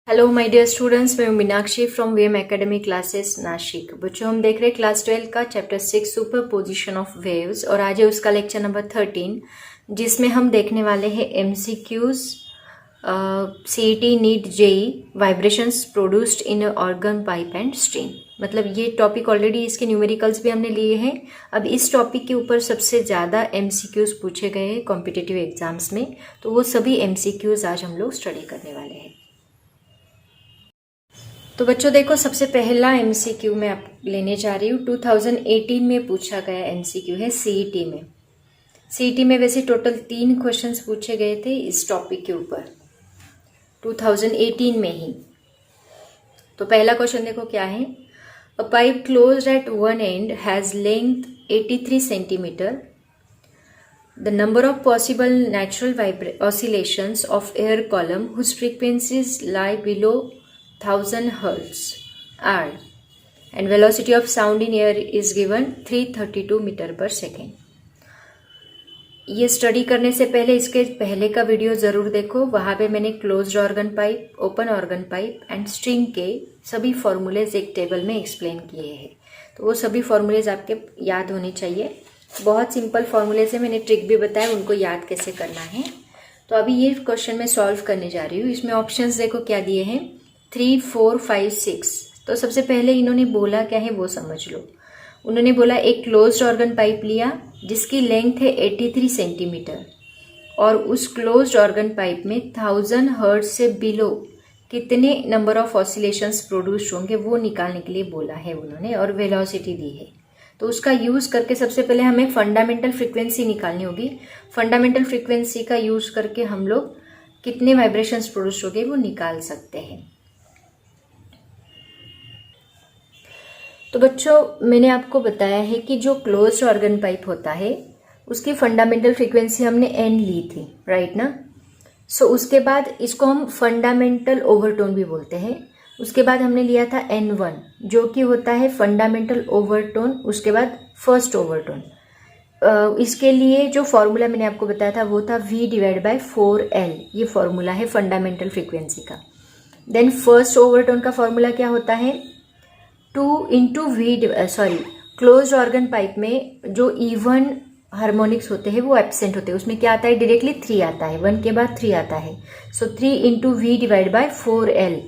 Hello my dear students, मैं हूं Meenakshi from VM academy classes Nashik. बच्चों, हम देख रहे हैं क्लास 12 का chapter 6 super position of waves और आज है उसका लेक्चर नंबर 13 जिसमें हम देखने वाले हैं MCQs CET NEET JEE vibrations produced in organ pipe and string. मतलब ये टॉपिक ऑलरेडी इसके न्यूमेरिकल्स भी हमने लिए हैं। अब इस टॉपिक के ऊपर सबसे ज़्यादा एमसीक्यूज पूछे गए हैं कॉम्पिटिटिव एग्जाम्स में, तो वो सभी एमसीक्यूज आज हम लोग स्टडी करने वाले हैं। तो बच्चों देखो, सबसे पहला एमसीक्यू मैं आप लेने जा रही हूँ। 2018 में पूछा गया एमसीक्यू है सीईटी में। सीईटी में वैसे टोटल 3 क्वेश्चंस पूछे गए थे इस टॉपिक के ऊपर 2018 में ही। तो पहला क्वेश्चन देखो क्या है। अ pipe closed eight one and has length 83 centimetre. The number of possible natural oscillations of air column whose frequencies lie below 1000 Hz are, and velocity of sound in air is given 332 metre per second. ये study करने से पहले इसके पहले का video ज़रूर देखो, वहाँ पे मैंने closed organ pipe, open organ pipe and string के सभी फॉर्मूलेज एक टेबल में एक्सप्लेन किए हैं। तो वो सभी फॉर्मूलेज आपके याद होने चाहिए। बहुत सिंपल फॉर्मूलेज है, मैंने ट्रिक भी बताया उनको याद कैसे करना है। तो अभी ये क्वेश्चन मैं सॉल्व करने जा रही हूँ। इसमें ऑप्शंस देखो क्या दिए हैं, 3, 4, 5, 6। तो सबसे पहले इन्होंने बोला क्या है वो समझ लो। उन्होंने बोला एक क्लोज्ड ऑर्गन पाइप लिया जिसकी लेंथ है 83 सेंटीमीटर और उस क्लोज्ड ऑर्गन पाइप में 1000 हर्ट्ज से बिलो कितने नंबर ऑफ ऑसिलेशंस प्रोड्यूस होंगे वो निकालने के लिए बोला है उन्होंने, और वेलोसिटी दी है। तो उसका यूज़ करके सबसे पहले हमें फंडामेंटल फ्रीक्वेंसी निकालनी होगी। फंडामेंटल फ्रीक्वेंसी का यूज़ करके हम लोग कितने वाइब्रेशंस प्रोड्यूस होंगे वो निकाल सकते हैं। तो बच्चों, मैंने आपको बताया है कि जो क्लोज्ड ऑर्गन पाइप होता है उसकी फंडामेंटल फ्रीक्वेंसी हमने n ली थी, राइट ना। सो उसके बाद इसको हम फंडामेंटल ओवरटोन भी बोलते हैं। उसके बाद हमने लिया था n1 जो कि होता है फंडामेंटल ओवरटोन, उसके बाद फर्स्ट ओवरटोन। इसके लिए जो फॉर्मूला मैंने आपको बताया था वो था V/4L। ये फॉर्मूला है फंडामेंटल फ्रीक्वेंसी का। देन फर्स्ट ओवरटोन का फॉर्मूला क्या होता है, 2 इंटू क्लोज्ड ऑर्गन पाइप में जो इवन हार्मोनिक्स होते हैं वो एब्सेंट होते हैं। उसमें क्या आता है, डायरेक्टली 3 आता है, 1 के बाद 3 आता है। सो 3 इंटू V/4L।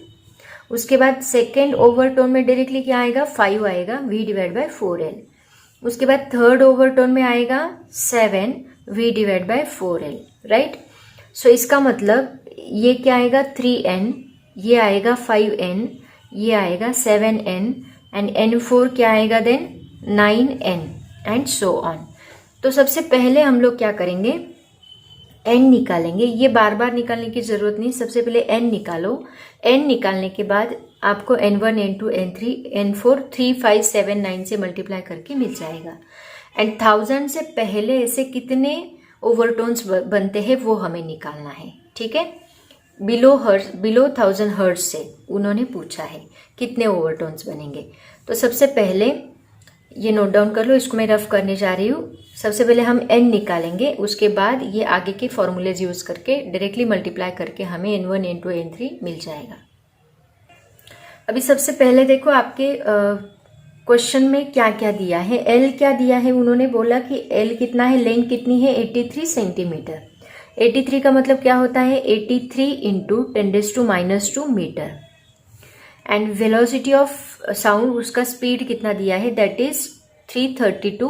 उसके बाद सेकेंड ओवरटोन में डायरेक्टली क्या आएगा, 5 आएगा, V/4L। उसके बाद थर्ड ओवरटोन में आएगा 7 V/4L, राइट। सो इसका मतलब ये क्या आएगा, 3n, ये आएगा 5n, ये आएगा 7n एंड n4 क्या आएगा then 9n and so on. तो सबसे पहले हम लोग क्या करेंगे, n निकालेंगे। ये बार बार निकालने की जरूरत नहीं, सबसे पहले n निकालो। n निकालने के बाद आपको n1, n2, n3, n4 3, 5, 7, 9 से मल्टीप्लाई करके मिल जाएगा। एंड 1000 से पहले ऐसे कितने ओवरटोन्स बनते हैं वो हमें निकालना है, ठीक है। बिलो 1000 हर्ट्ज से उन्होंने पूछा है कितने ओवरटोन्स बनेंगे। तो सबसे पहले ये नोट डाउन कर लो, इसको मैं रफ करने जा रही हूँ। सबसे पहले हम n निकालेंगे, उसके बाद ये आगे के फॉर्मूलेज यूज करके डायरेक्टली मल्टीप्लाई करके हमें n1, n2, n3 मिल जाएगा। अभी सबसे पहले देखो आपके क्वेश्चन में क्या क्या दिया है। l क्या दिया है, उन्होंने बोला कि l कितना है, लेंथ कितनी है, 83 सेंटीमीटर। 83 का मतलब क्या होता है, 83 into 10⁻² metre. And velocity of sound, उसका स्पीड कितना दिया है, that is 332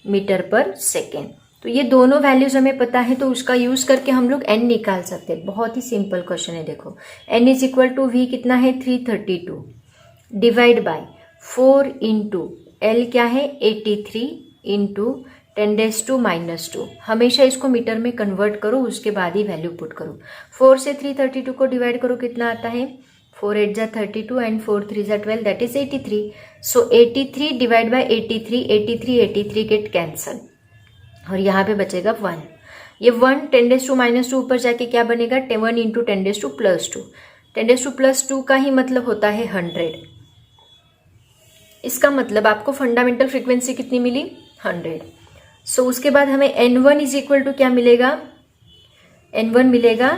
metre per second. तो ये दोनों वैल्यूज हमें पता है, तो उसका यूज करके हम लोग n निकाल सकते हैं। बहुत ही सिंपल क्वेश्चन है। देखो n is equal to v कितना है, 332 डिवाइड बाय 4 इंटू l क्या है, 83 इंटू 10⁻²। हमेशा इसको मीटर में कन्वर्ट करो, उसके बाद ही वैल्यू पुट करो। 4 से 332 को डिवाइड करो, कितना आता है, 4 8 जा 32 एंड 4 3 जा 12, that is 83। So 83 divide by 83 get cancel और यहाँ पे बचेगा 1। ये 1 10⁻² ऊपर जाके क्या बनेगा, 1 इंटू 10⁻²। 10⁻² का ही मतलब होता है 100। इसका मतलब आपको फंडामेंटल फ्रीक्वेंसी कितनी मिली, 100। सो उसके बाद हमें n1 इज इक्वल टू क्या मिलेगा, n1 मिलेगा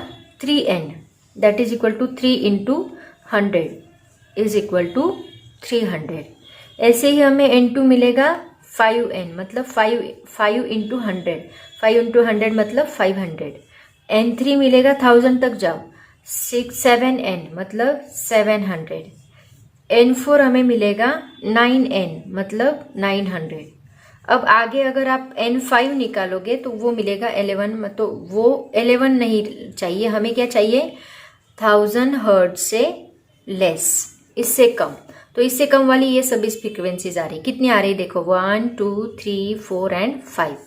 3n, that is equal to 3 into 100 is equal to 300। ऐसे ही हमें n2 मिलेगा 5n, मतलब 5 इंटू 100, 5 इंटू 100 मतलब 500। n3 मिलेगा 1000 तक जाओ, 7n मतलब 700। n4 हमें मिलेगा 9n मतलब 900। अब आगे अगर आप n5 निकालोगे तो वो मिलेगा 11, तो वो 11 नहीं चाहिए, हमें क्या चाहिए, 1000 हर्ट्ज से लेस, इससे कम। तो इससे कम वाली ये सभी फ्रीक्वेंसीज आ रही, कितनी आ रही देखो, 1 2 3 4 एंड 5।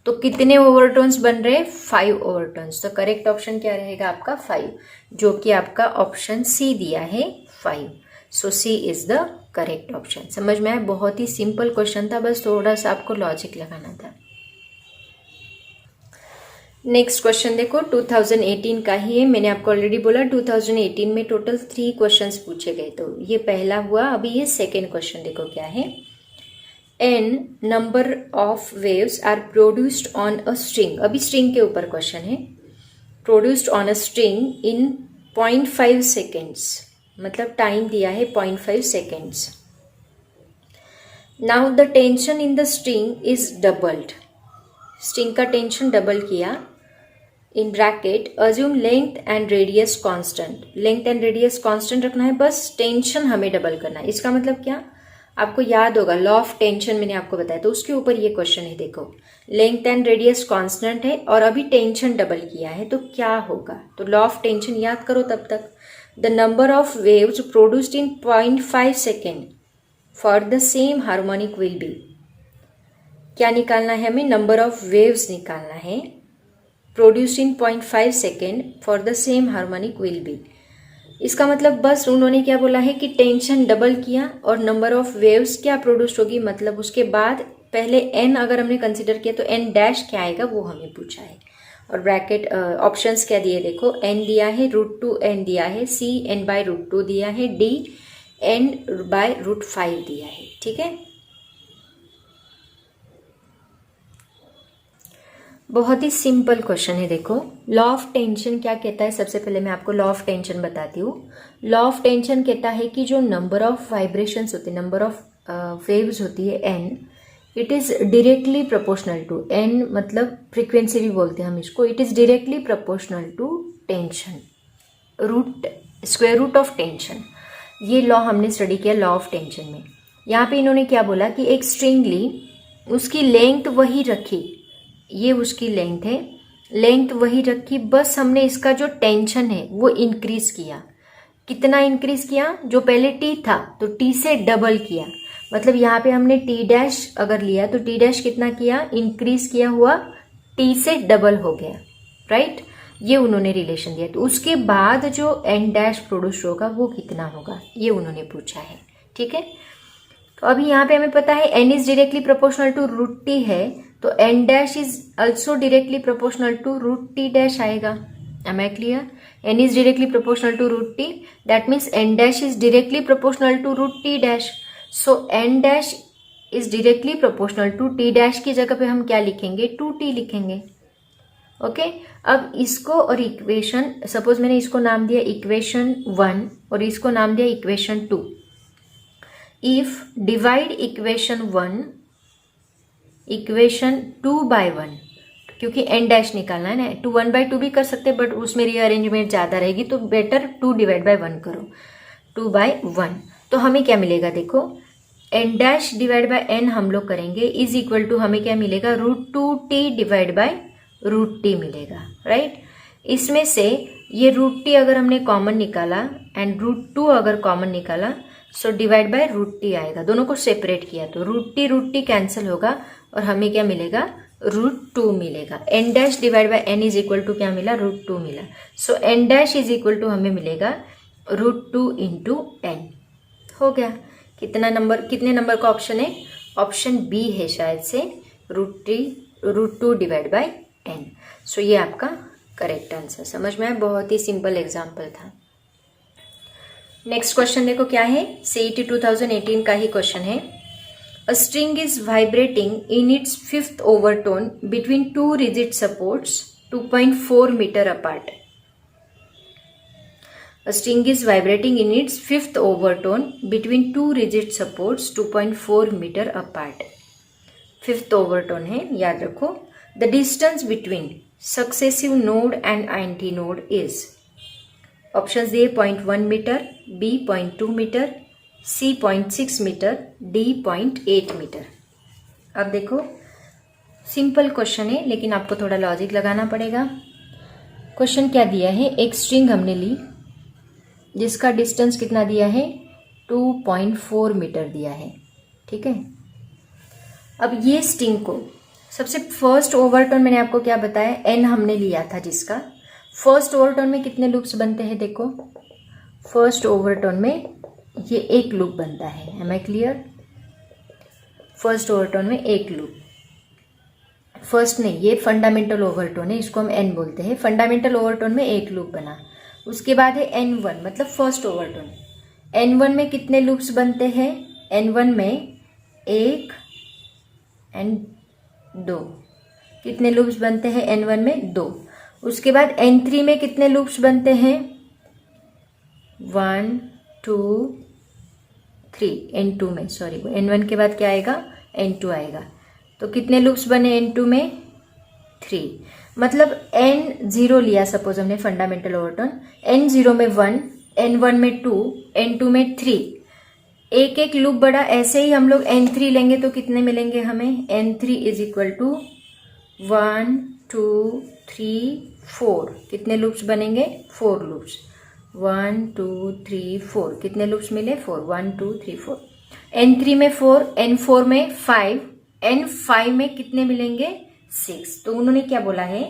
तो कितने ओवरटोन्स बन रहे, 5 ओवरटोन्स। तो करेक्ट ऑप्शन क्या रहेगा आपका 5, जो कि आपका ऑप्शन सी दिया है 5। सो सी इज द करेक्ट ऑप्शन। समझ में आया, बहुत ही सिंपल क्वेश्चन था, बस थोड़ा सा आपको लॉजिक लगाना था। नेक्स्ट क्वेश्चन देखो 2018 का ही है। मैंने आपको ऑलरेडी बोला 2018 में टोटल 3 क्वेश्चंस पूछे गए, तो ये पहला हुआ। अभी ये सेकेंड क्वेश्चन देखो क्या है। n number of waves are produced on a string, अभी स्ट्रिंग के ऊपर क्वेश्चन है, produced on a string in 0.5 seconds, मतलब टाइम दिया है 0.5 seconds. Now the tension in the string is doubled, string का टेंशन डबल किया। In bracket assume length and radius constant, length and radius constant रखना है, बस tension हमें double करना है। इसका मतलब क्या, आपको याद होगा लॉ ऑफ टेंशन मैंने आपको बताया, तो उसके ऊपर ये क्वेश्चन है। देखो लेंथ एंड रेडियस कांस्टेंट है और अभी टेंशन डबल किया है, तो क्या होगा, तो लॉ ऑफ टेंशन याद करो तब तक। The number of waves produced in 0.5 second for the same harmonic will be, क्या निकालना है हमें, नंबर ऑफ वेव्स निकालना है produced in 0.5 second for the same harmonic will be. इसका मतलब बस उन्होंने क्या बोला है कि टेंशन डबल किया और नंबर ऑफ वेव्स क्या प्रोड्यूस्ड होगी, मतलब उसके बाद पहले n अगर हमने कंसिडर किया तो n डैश क्या आएगा वो हमें पूछा है। और ब्रैकेट ऑप्शंस क्या दिए देखो, n दिया है, √2n दिया है, c n/√2 दिया है, d n/√5 दिया है। ठीक है, बहुत ही सिंपल क्वेश्चन है। देखो लॉ ऑफ टेंशन क्या कहता है, सबसे पहले मैं आपको लॉ ऑफ टेंशन बताती हूँ। लॉ ऑफ टेंशन कहता है कि जो नंबर ऑफ वाइब्रेशंस होते हैं, नंबर ऑफ वेव्स होती है n, it is directly proportional to n, मतलब फ्रीक्वेंसी भी बोलते हैं हम इसको, it is directly proportional to tension, square root of tension. ये लॉ हमने स्टडी किया लॉ ऑफ टेंशन में। यहाँ पे इन्होंने क्या बोला कि एक स्ट्रिंग ली, उसकी लेंथ वही रखी, ये उसकी लेंथ है, लेंथ वही रखी, बस हमने इसका जो टेंशन है वो इंक्रीज किया। कितना इंक्रीज किया, जो पहले t था तो t से डबल किया, मतलब यहाँ पे हमने t डैश अगर लिया तो t डैश कितना किया, इंक्रीज किया हुआ t से डबल हो गया, राइट। ये उन्होंने रिलेशन दिया। तो उसके बाद जो n डैश प्रोड्यूस होगा वो कितना होगा, ये उन्होंने पूछा है। ठीक है, तो अभी यहाँ पे हमें पता है n is directly proportional to √t है, तो n dash is also directly proportional to √t dash आएगा। Am I clear, n is directly proportional to √t, that means n dash is directly proportional to √t dash. So n dash is directly proportional to t dash की जगह पे हम क्या लिखेंगे, 2t लिखेंगे। Okay, अब इसको और इक्वेशन, सपोज मैंने इसको नाम दिया इक्वेशन 1 और इसको नाम दिया equation 2। If divide equation 1 equation 2/1, क्योंकि n डैश निकालना है ना, 2 1/2 भी कर सकते हैं बट उसमें रीअरेंजमेंट ज़्यादा रहेगी, तो बेटर 2/1 करो, 2/1। तो हमें क्या मिलेगा देखो, n dash divide by n हम लोग करेंगे इज इक्वल टू हमें क्या मिलेगा, √2t डिवाइड बाय √t मिलेगा, राइट। इसमें से ये √t अगर हमने कॉमन निकाला एंड √2 अगर कॉमन निकाला, सो डिवाइड बाय √t आएगा, दोनों को सेपरेट किया तो √t कैंसिल होगा और हमें क्या मिलेगा, √2 मिलेगा। n dash divide by n is equal to क्या मिला, √2 मिला। सो n dash is equal to हमें मिलेगा √2 इंटू n। हो गया, कितना नंबर, कितने नंबर का ऑप्शन है, ऑप्शन बी है शायद से, √2 डिवाइड बाय n। सो ये आपका करेक्ट आंसर। समझ में आया, बहुत ही सिंपल एग्जाम्पल था। नेक्स्ट क्वेश्चन देखो क्या है, CET 2018 का ही क्वेश्चन है। A string is vibrating in its 5th overtone between 2 rigid supports 2.4 metre apart. A string is vibrating in its fifth overtone between two rigid supports 2.4 meter apart. Fifth overtone है, याद रखो. The distance between successive node and anti node is. Options दिए 0.1 metre, B 0.2 metre, C 0.6 metre, D 0.8 metre. अब देखो simple question है लेकिन आपको थोड़ा लॉजिक लगाना पड़ेगा. क्वेश्चन क्या दिया है, एक स्ट्रिंग हमने ली जिसका डिस्टेंस कितना दिया है 2.4 मीटर दिया है. ठीक है. अब ये स्ट्रिंग को सबसे फर्स्ट ओवरटोन मैंने आपको क्या बताया, एन हमने लिया था जिसका फर्स्ट ओवरटोन में कितने लूप्स बनते हैं. देखो फर्स्ट ओवरटोन में ये एक लूप बनता है. Am I clear. First overtone में एक लूप. फर्स्ट नहीं, ये फंडामेंटल ओवरटोन है, इसको हम एन बोलते हैं. फंडामेंटल ओवरटोन में एक लूप बना. उसके बाद है N1 मतलब फर्स्ट ओवरटोन. N1 में कितने लूप्स बनते हैं, N1 में 1 और 2. कितने लूप्स बनते हैं N1 में 2. उसके बाद N3 में कितने लूप्स बनते हैं 1 2 3. N2 में सॉरी N1 के बाद क्या आएगा N2 आएगा. तो कितने लूप्स बने N2 में 3. मतलब N0 लिया सपोज हमने फंडामेंटल ओवरटोन. N0 में 1, N1 में 2, N2 में 3. एक एक लूप बड़ा. ऐसे ही हम लोग N3 लेंगे तो कितने मिलेंगे हमें, N3 इज इक्वल टू 1 2 3 4. कितने लूप्स बनेंगे 4 लूप्स. 1 2 3 4. कितने लूप्स मिले 4. 1 2 3 4. N3 में 4, N4 में 5, N5 में कितने मिलेंगे 6. तो उन्होंने क्या बोला है,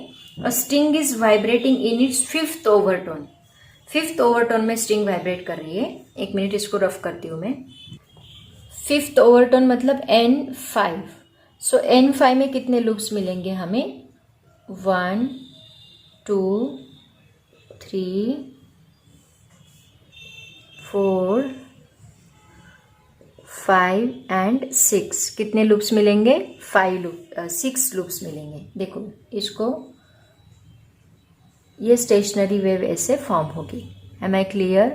a string is vibrating in it's fifth overtone. Fifth overtone में स्ट्रिंग वाइब्रेट कर रही है. एक मिनट इसको रफ करती हूँ मैं. फिफ्थ ओवरटोन मतलब N5. सो N5 में कितने लूप्स मिलेंगे हमें 1 2 3 4 5 एंड 6. कितने लूप्स मिलेंगे 6 लूप्स मिलेंगे. देखो इसको, ये स्टेशनरी वेव ऐसे फॉर्म होगी. Am I clear.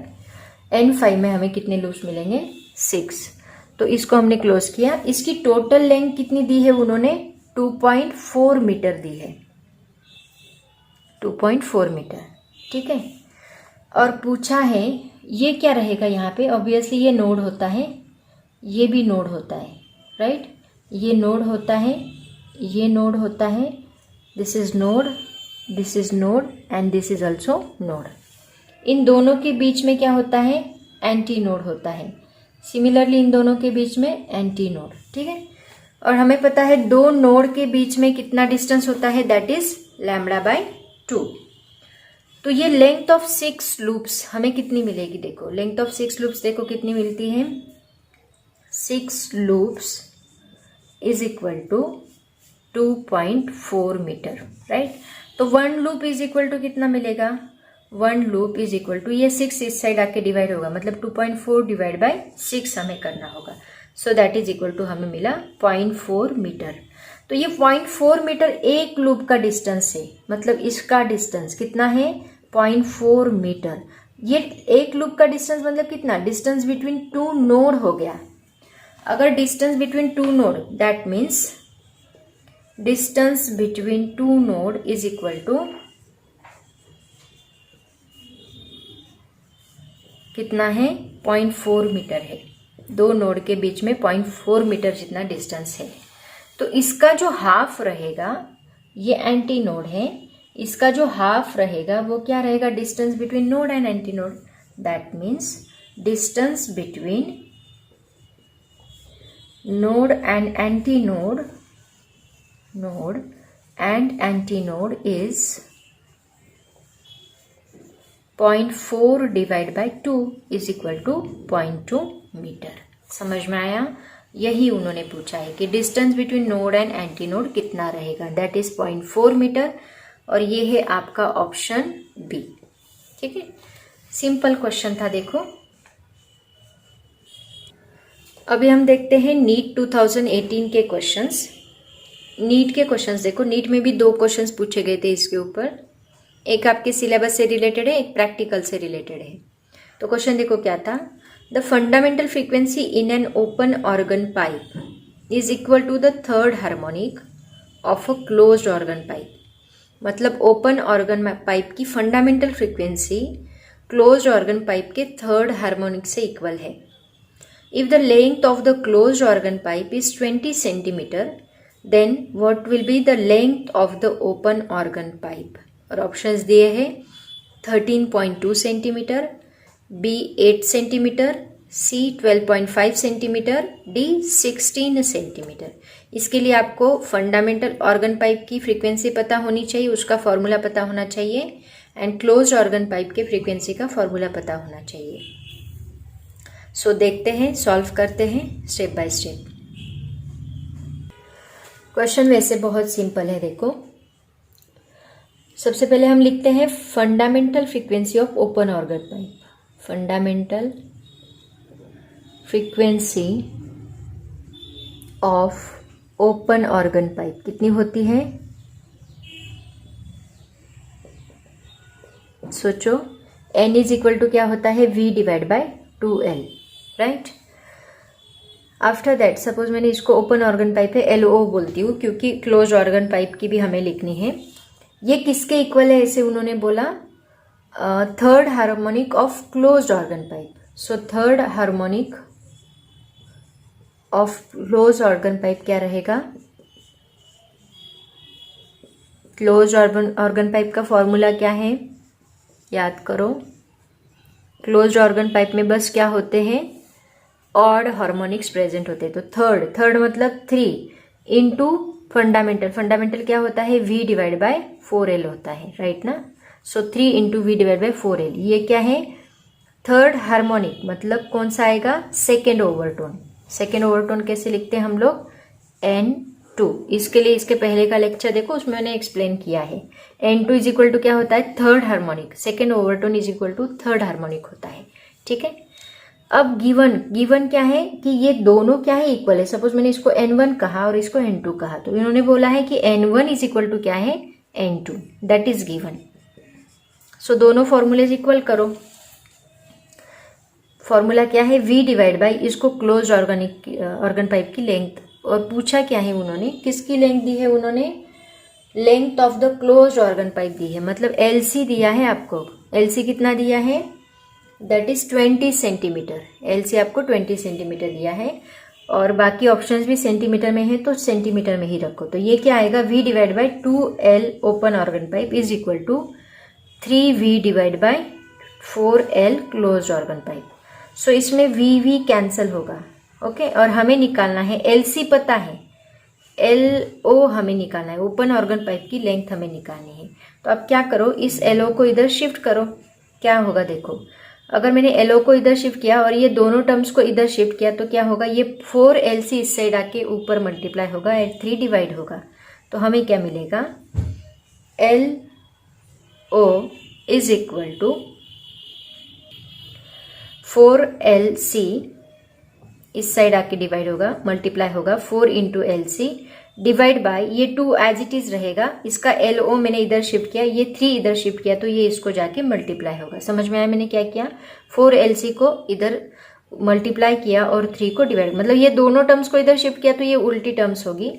N5 में हमें कितने लूप्स मिलेंगे 6. तो इसको हमने क्लोज किया. इसकी टोटल लेंथ कितनी दी है उन्होंने 2.4 मीटर दी है. 2.4 मीटर. ठीक है. और पूछा है ये क्या रहेगा यहाँ पे. ऑब्वियसली ये नोड होता है, ये भी नोड होता है, राइट. ये नोड होता है, ये नोड होता है. This is node, this is node and this is also node. इन दोनों के बीच में क्या होता है एंटी नोड होता है. सिमिलरली इन दोनों के बीच में एंटी नोड. ठीक है. और हमें पता है दो नोड के बीच में कितना डिस्टेंस होता है, दैट इज λ/2. तो ये लेंथ ऑफ 6 लूप्स हमें कितनी मिलेगी. देखो लेंथ ऑफ 6 लूप्स देखो कितनी मिलती है. 6 loops is equal to 2.4 metre, right. तो 1 लूप इज इक्वल टू कितना मिलेगा, 1 लूप इज इक्वल टू, ये 6 इस साइड आके डिवाइड होगा मतलब 2.4 डिवाइड बाय 6 हमें करना होगा. So that is equal to हमें मिला 0.4 मीटर. तो ये 0.4 मीटर एक लूप का डिस्टेंस है. मतलब इसका डिस्टेंस कितना है 0.4 मीटर. ये एक लूप का डिस्टेंस मतलब कितना, डिस्टेंस बिटवीन 2 नोड हो गया. अगर distance between 2 node, that means distance between 2 node is equal to कितना है 0.4 मीटर है. 2 नोड के बीच में 0.4 मीटर जितना डिस्टेंस है. तो इसका जो हाफ रहेगा, ये एंटी नोड है, इसका जो हाफ रहेगा वो क्या रहेगा, distance between node and anti node. That means distance between node and antinode is 0.4 divided by 2 is equal to 0.2 metre. समझ में आया. यही उन्होंने पूछा है कि distance between node and anti node कितना रहेगा, दैट इज 0.4 मीटर. और ये है आपका ऑप्शन बी. ठीक है. सिंपल क्वेश्चन था. देखो अभी हम देखते हैं नीट 2018 के क्वेश्चंस. नीट के क्वेश्चंस देखो, नीट में भी 2 क्वेश्चंस पूछे गए थे इसके ऊपर. एक आपके सिलेबस से रिलेटेड है, एक प्रैक्टिकल से रिलेटेड है. तो क्वेश्चन देखो क्या था, the fundamental frequency in an open organ pipe is equal to the third harmonic of a closed organ pipe. मतलब ओपन ऑर्गन पाइप की fundamental frequency closed organ pipe के थर्ड हार्मोनिक से equal है। If the length of the closed organ pipe is 20 centimetre, then what will be the length of the open organ pipe. और options दिए हैं 13.2 centimetre, B 8 centimetre, सी 12.5 centimetre, D 16 centimetre. इसके लिए आपको fundamental organ pipe की frequency पता होनी चाहिए, उसका फॉर्मूला पता होना चाहिए, एंड क्लोज्ड ऑर्गन पाइप के फ्रीक्वेंसी का फॉर्मूला पता होना चाहिए। सो देखते हैं, सॉल्व करते हैं स्टेप बाय स्टेप। क्वेश्चन वैसे बहुत सिंपल है। देखो, सबसे पहले हम लिखते हैं fundamental frequency of open organ pipe. Fundamental frequency of open organ pipe कितनी होती है? सोचो, n इज इक्वल टू क्या होता है? v divide by 2l, right. After that suppose मैंने इसको ओपन ऑर्गन पाइप है LO बोलती हूँ, क्योंकि क्लोज ऑर्गन पाइप की भी हमें लिखनी है। ये किसके इक्वल है ऐसे उन्होंने बोला? Third harmonic of closed organ pipe. So third harmonic of close organ pipe क्या रहेगा? क्लोज ऑर्गन पाइप का फॉर्मूला क्या है? याद करो, क्लोज ऑर्गन पाइप में बस क्या होते हैं? ऑड हार्मोनिक्स प्रेजेंट होते हैं। तो थर्ड मतलब 3 इंटू फंडामेंटल क्या होता है? v डिवाइड बाय 4l होता है, राइट ना। So 3 into V divide by 4l, ये क्या है? थर्ड हार्मोनिक, मतलब कौन सा आएगा? Second overtone. सेकेंड ओवरटोन कैसे लिखते हैं हम लोग? N2। इसके लिए इसके पहले का लेक्चर देखो, उसमें मैंने एक्सप्लेन किया है। N2 इज इक्वल टू क्या होता है? Third harmonic. Second overtone is equal to third harmonic होता है, ठीक है। अब गिवन क्या है कि ये दोनों क्या है? इक्वल है। सपोज मैंने इसको N1 कहा और इसको N2 कहा, तो इन्होंने बोला है कि N1 इज इक्वल टू क्या है? N2, that is given. सो दोनों फॉर्मूलेज इक्वल करो। फॉर्मूला क्या है? v डिवाइड बाई, इसको क्लोज ऑर्गन पाइप की लेंथ, और पूछा क्या है उन्होंने? किसकी लेंथ दी है उन्होंने? Length of the close organ pipe दी है, मतलब LC दिया है आपको। LC कितना दिया है? That is 20 centimetre. LC आपको 20 सेंटीमीटर दिया है, और बाकी ऑप्शंस भी सेंटीमीटर में है, तो सेंटीमीटर में ही रखो। तो ये क्या आएगा? v divide by 2l open organ pipe is equal to 3v divide by 4l close organ pipe. So इसमें v कैंसिल होगा, ओके। और हमें निकालना है LC, पता है LO हमें निकालना है, ओपन ऑर्गन पाइप की लेंथ हमें निकालनी है। तो अब क्या करो, इस LO को इधर शिफ्ट करो। क्या होगा देखो, अगर मैंने LO को इधर शिफ्ट किया और ये दोनों टर्म्स को इधर शिफ्ट किया, तो क्या होगा? ये 4LC इस साइड आके ऊपर मल्टीप्लाई होगा एंड 3 डिवाइड होगा। तो हमें क्या मिलेगा? LO is equal to 4LC, इस साइड आके डिवाइड होगा, मल्टीप्लाई होगा 4 इंटू LC डिवाइड बाय, ये 2 एज इट इज रहेगा, इसका LO मैंने इधर शिफ्ट किया, ये 3 इधर शिफ्ट किया, तो ये इसको जाके मल्टीप्लाई होगा। समझ में आया मैंने क्या किया? 4LC को इधर मल्टीप्लाई किया और 3 को डिवाइड, मतलब ये दोनों टर्म्स को इधर शिफ्ट किया, तो ये उल्टी टर्म्स होगी।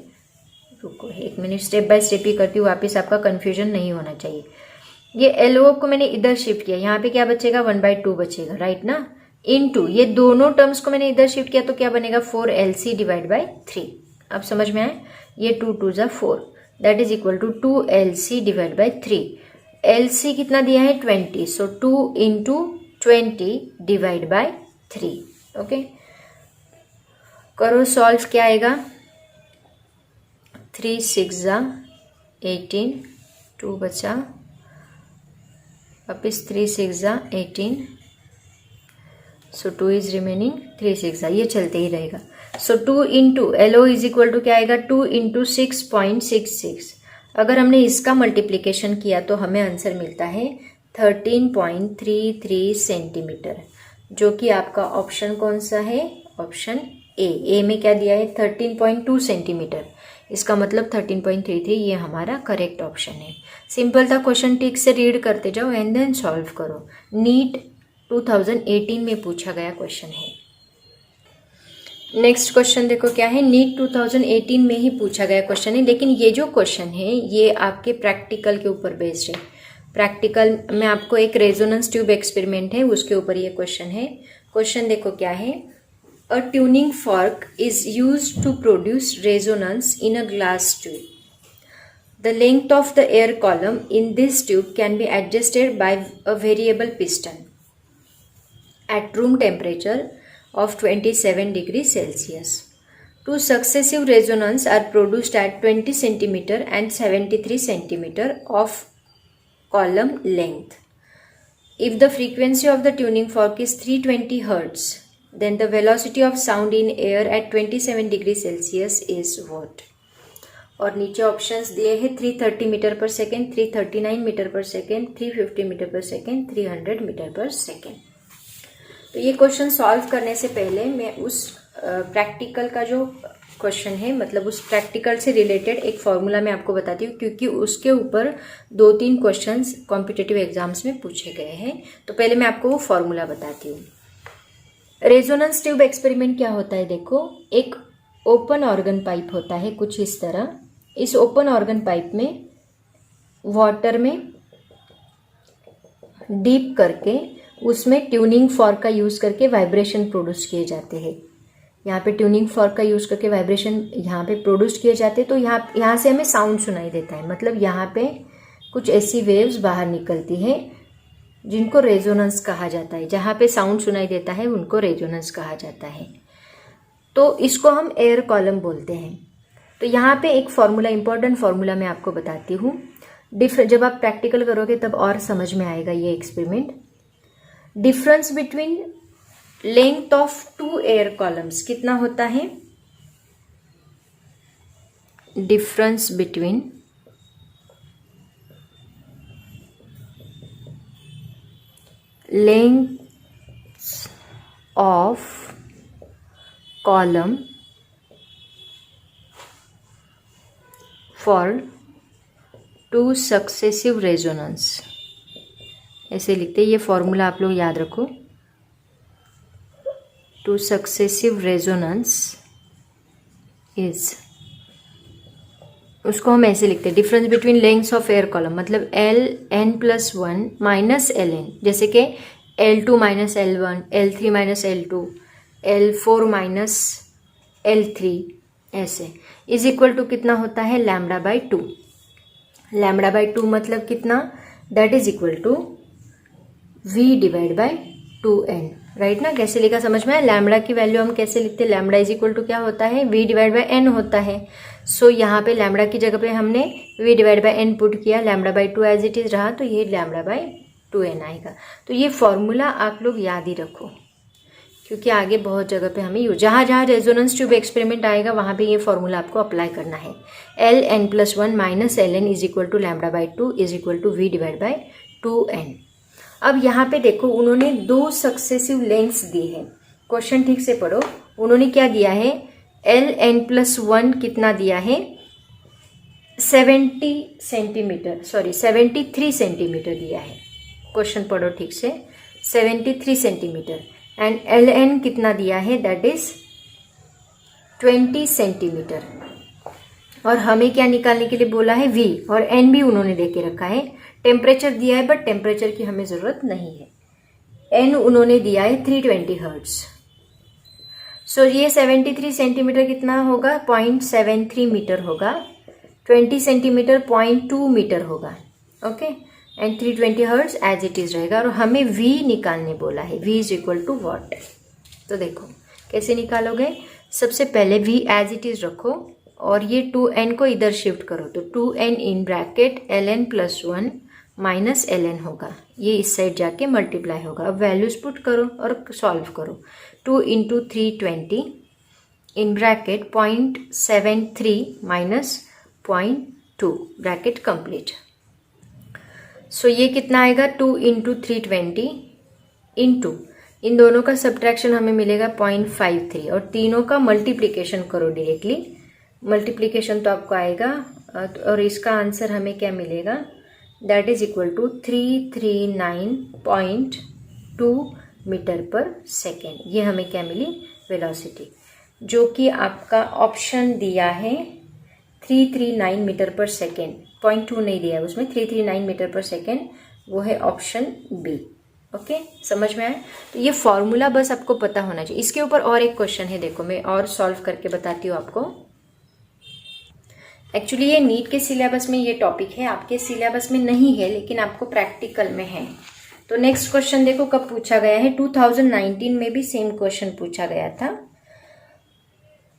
रुको 1 मिनट, स्टेप बाय स्टेप ही करती हूँ, वापिस आपका कन्फ्यूजन नहीं होना चाहिए। ये LO को मैंने इधर शिफ्ट किया, यहाँ पे क्या बचेगा? 1/2 बचेगा, राइट ना। इनटू ये दोनों टर्म्स को मैंने इधर शिफ्ट किया, तो क्या बनेगा? 4LC divide by 3। अब समझ में आया? ये 2 2 जा 4, that is equal to 2LC divide by 3। LC कितना दिया है? 20, so 2 into 20 divide by 3, okay. करो सॉल्व, क्या आएगा? 3 6 जा 18, 2 बचा, वापिस 3 6 जा 18, सो 2 इज रिमेनिंग, 3 6 जा, ये चलते ही रहेगा। So 2 into LO is equal to क्या आएगा? 2 इंटू 6.66। अगर हमने इसका मल्टीप्लीकेशन किया तो हमें आंसर मिलता है 13.33 सेंटीमीटर, जो कि आपका ऑप्शन कौन सा है? ऑप्शन ए में क्या दिया है? 13.2 सेंटीमीटर। इसका मतलब 13.33, ये हमारा करेक्ट ऑप्शन है। सिंपल था क्वेश्चन, ठीक से रीड करते जाओ एंड देन सॉल्व करो। नीट 2018 में पूछा गया क्वेश्चन है। नेक्स्ट क्वेश्चन देखो क्या है, नीट 2018 में ही पूछा गया क्वेश्चन है, लेकिन ये जो क्वेश्चन है ये आपके प्रैक्टिकल के ऊपर बेस्ड है। प्रैक्टिकल में आपको एक रेजोनेंस ट्यूब एक्सपेरिमेंट है, उसके ऊपर ये क्वेश्चन है। क्वेश्चन देखो क्या है, a tuning fork is used to produce resonance in a glass tube. The length of the air column in this tube can be adjusted by a variable piston at room temperature of 27 degrees Celsius. Two successive resonances are produced at 20 cm and 73 cm of column length. If the frequency of the tuning fork is 320 Hz, then the velocity of sound in air at 27 degrees Celsius is what? और नीचे options दिए हैं 330 metre per second, 339 metre per second, 350 metre per second, 300 metre per second. तो ये question solve करने से पहले मैं उस प्रैक्टिकल का जो क्वेश्चन है, मतलब उस प्रैक्टिकल से रिलेटेड एक फॉर्मूला मैं आपको बताती हूँ, क्योंकि उसके ऊपर 2-3 क्वेश्चंस कॉम्पिटिटिव एग्जाम्स में पूछे गए हैं। तो पहले मैं आपको वो फॉर्मूला बताती हूँ। रेजोनेंस ट्यूब एक्सपेरिमेंट क्या होता है, देखो एक ओपन ऑर्गन पाइप होता है कुछ इस तरह। इस ओपन ऑर्गन पाइप में वाटर में डीप करके उसमें ट्यूनिंग फॉर्क का यूज़ करके वाइब्रेशन प्रोड्यूस किए जाते हैं। यहाँ पे ट्यूनिंग फॉर्क का यूज़ करके वाइब्रेशन यहाँ पे प्रोड्यूस किए जाते हैं, तो यहाँ से हमें साउंड सुनाई देता है। मतलब यहाँ पे कुछ ऐसी वेव्स बाहर निकलती हैं जिनको रेजोनेंस कहा जाता है। जहाँ पे साउंड सुनाई देता है उनको रेजोनेंस कहा जाता है। तो इसको हम एयर कॉलम बोलते हैं। तो यहाँ पे एक फॉर्मूला, इंपॉर्टेंट फॉर्मूला मैं आपको बताती हूँ। जब आप प्रैक्टिकल करोगे तब और समझ में आएगा ये experiment. Difference between length of 2 air columns कितना होता है? Difference between length of column for 2 successive resonance, ऐसे लिखते हैं। ये फॉर्मूला आप लोग याद रखो। 2 सक्सेसिव रेजोनेंस इज, उसको हम ऐसे लिखते हैं, difference between lengths of air column, मतलब Ln+1 माइनस Ln, जैसे कि L2 minus L1, L3 minus L2, L4 minus L3, ऐसे इज इक्वल टू कितना होता है, λ/2। λ/2 मतलब कितना, that is equal to V/2n, right ना। कैसे लिखा समझ में आया? लैम्बडा की वैल्यू हम कैसे लिखते हैं, लैम्बडा इज इक्वल टू क्या होता है, V/n होता है। सो यहाँ पे लैम्बडा की जगह पे हमने V/n पुट किया, λ/2 एज इट इज रहा, तो ये λ/2n आएगा। तो ये फॉर्मूला आप लोग याद ही रखो, क्योंकि आगे बहुत जगह पे हमें जहाँ जहाँ रेजोनेंस ट्यूब एक्सपेरिमेंट आएगा वहाँ पे ये फॉर्मूला आपको अप्लाई करना है। Ln+1 minus Ln is equal to λ/2 is equal to V/2n। अब यहाँ पे देखो, उन्होंने 2 सक्सेसिव लेंथ्स दी है। क्वेश्चन ठीक से पढ़ो। उन्होंने क्या दिया है, Ln+1 कितना दिया है, 73 सेंटीमीटर दिया है। क्वेश्चन पढ़ो ठीक से, 73 सेंटीमीटर। एंड Ln कितना दिया है, दैट इज 20 सेंटीमीटर। और हमें क्या निकालने के लिए बोला है, V, और N भी उन्होंने दे के रखा है। टेम्परेचर दिया है, बट टेम्परेचर की हमें ज़रूरत नहीं है। N उन्होंने दिया है 320 हर्ट्ज। सो ये 73 सेंटीमीटर कितना होगा, 0.73 मीटर होगा। 20 सेंटीमीटर 0.2 मीटर होगा। Okay, and 320 hertz as it is रहेगा। और हमें V निकालने बोला है, V is equal to what. तो देखो कैसे निकालोगे, सबसे पहले V एज इट इज रखो और ये 2n को इधर शिफ्ट करो, तो 2n in bracket Ln+1 minus Ln होगा, ये इस साइड जाके मल्टीप्लाई होगा। अब वैल्यूज पुट करो और सॉल्व करो। 2 into 320 in bracket 0.73 minus 0.2 bracket complete. So ये कितना आएगा, 2 इंटू 320 इंटू, इन दोनों का सब्ट्रैक्शन हमें मिलेगा 0.53 और तीनों का मल्टीप्लिकेशन करो डायरेक्टली। मल्टीप्लिकेशन तो आपको आएगा और इसका आंसर हमें क्या मिलेगा, that is equal to 339.2 2 metre per second. ये हमें क्या मिली? वेलोसिटी, जो कि आपका ऑप्शन दिया है 339 मीटर पर सेकेंड। 0.2 नहीं दिया है उसमें, 339 मीटर पर सेकेंड, वो है ऑप्शन बी। ओके, समझ में आया? तो ये फॉर्मूला बस आपको पता होना चाहिए। इसके ऊपर और एक क्वेश्चन है, देखो मैं और सॉल्व करके बताती हूँ आपको। एक्चुअली ये नीट के सिलेबस में ये टॉपिक है, आपके सिलेबस में नहीं है, लेकिन आपको प्रैक्टिकल में है। तो नेक्स्ट क्वेश्चन देखो कब पूछा गया है, 2019 में भी सेम क्वेश्चन पूछा गया था।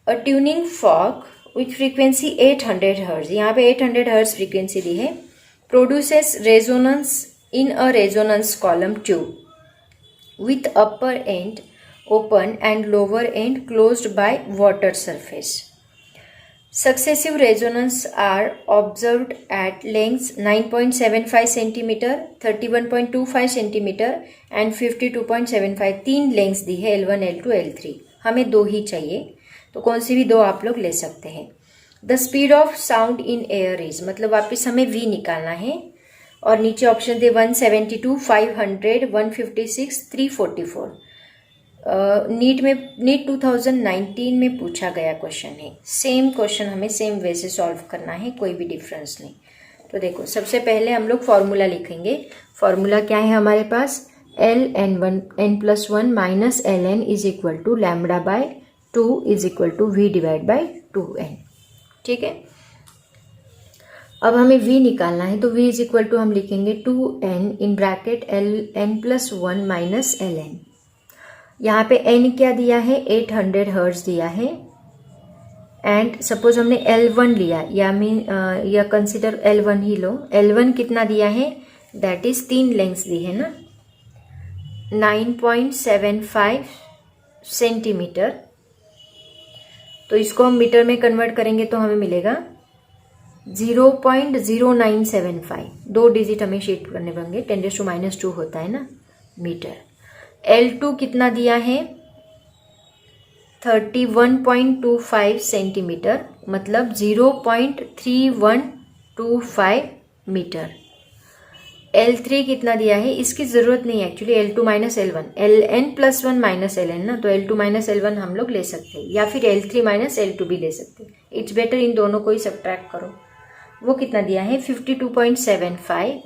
A tuning fork with frequency 800 hertz, यहाँ पे 800 हर्ट्ज फ्रीक्वेंसी दी है, produces resonance in a resonance column tube with upper end open and lower end closed by water surface. Successive resonance are observed at lengths 9.75 cm, 31.25 cm and 52.75। तीन lengths दी है L1, L2, L3, हमें दो ही चाहिए, तो कौन सी भी दो आप लोग ले सकते हैं। The speed of sound in air is, मतलब वापस हमें V निकालना है, और नीचे ऑप्शन थे 172, 500, 156, 344। नीट 2019 में पूछा गया क्वेश्चन है। सेम क्वेश्चन हमें सेम वे से सॉल्व करना है, कोई भी डिफरेंस नहीं। तो देखो सबसे पहले हम लोग फॉर्मूला लिखेंगे। फॉर्मूला क्या है हमारे पास? Ln+1 minus Ln is equal to λ/2 is equal to V divide by 2n। ठीक है, अब हमें V निकालना है, तो V इज इक्वल टू हम लिखेंगे 2n in bracket Ln+1 minus Ln। यहाँ पे n क्या दिया है? 800 हर्ट्ज दिया है, एंड सपोज हमने L1 लिया, या कंसिडर L1 ही लो। L1 कितना दिया है? दैट इज तीन लेंथ्स दी है ना, 9.75 सेंटीमीटर। तो इसको हम मीटर में कन्वर्ट करेंगे तो हमें मिलेगा 0.0975। दो डिजिट हमें शीट करने पड़ेंगे, 10⁻² होता है ना मीटर। L2 कितना दिया है? 31.25 सेंटीमीटर, मतलब 0.3125 मीटर। L3 कितना दिया है? इसकी जरूरत नहीं है actually, L2 minus L1, Ln+1 minus Ln ना, तो L2 माइनस L1 हम लोग ले सकते हैं, या फिर L3 माइनस L2 भी ले सकते हैं। इट्स बेटर इन दोनों को ही सब्ट्रैक्ट करो। वो कितना दिया है? 52.75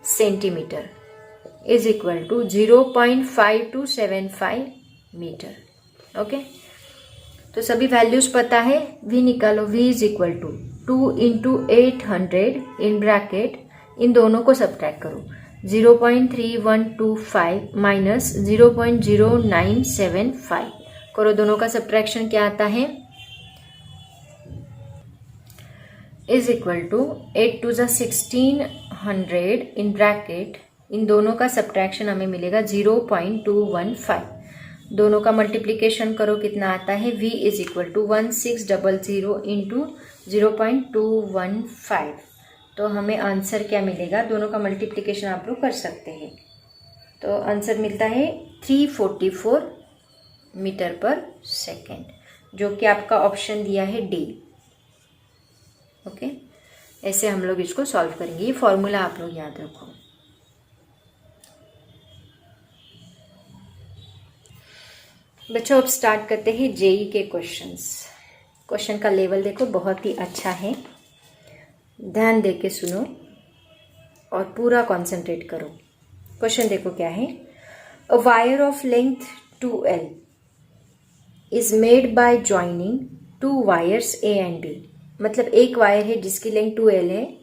centimetre is equal to 0.5275 metre. Okay, तो सभी वैल्यूज पता है, V निकालो। V is equal to 2 into 800 in bracket, इन दोनों को सब्ट्रैक्ट करो, 0.3125 माइनस 0.0975 करो, दोनों का सब्ट्रैक्शन क्या आता है? Is equal to 8 to 1600 in bracket, इन दोनों का सब्ट्रैक्शन हमें मिलेगा 0.215। दोनों का मल्टीप्लीकेशन करो, कितना आता है? V is equal to 1600 into 0.215। तो हमें आंसर क्या मिलेगा? दोनों का मल्टीप्लीकेशन आप लोग कर सकते हैं, तो आंसर मिलता है 344 मीटर पर सेकेंड, जो कि आपका ऑप्शन दिया है D। ओके, ऐसे हम लोग इसको सॉल्व करेंगे। ये फॉर्मूला आप लोग याद रखो। बच्चों अब स्टार्ट करते हैं जेई के क्वेश्चंस। क्वेश्चन का लेवल देखो बहुत ही अच्छा है, ध्यान दे के सुनो और पूरा कंसंट्रेट करो। क्वेश्चन देखो क्या है। A wire of length 2L is made by joining two wires A and B। मतलब एक वायर है जिसकी लेंथ 2L है,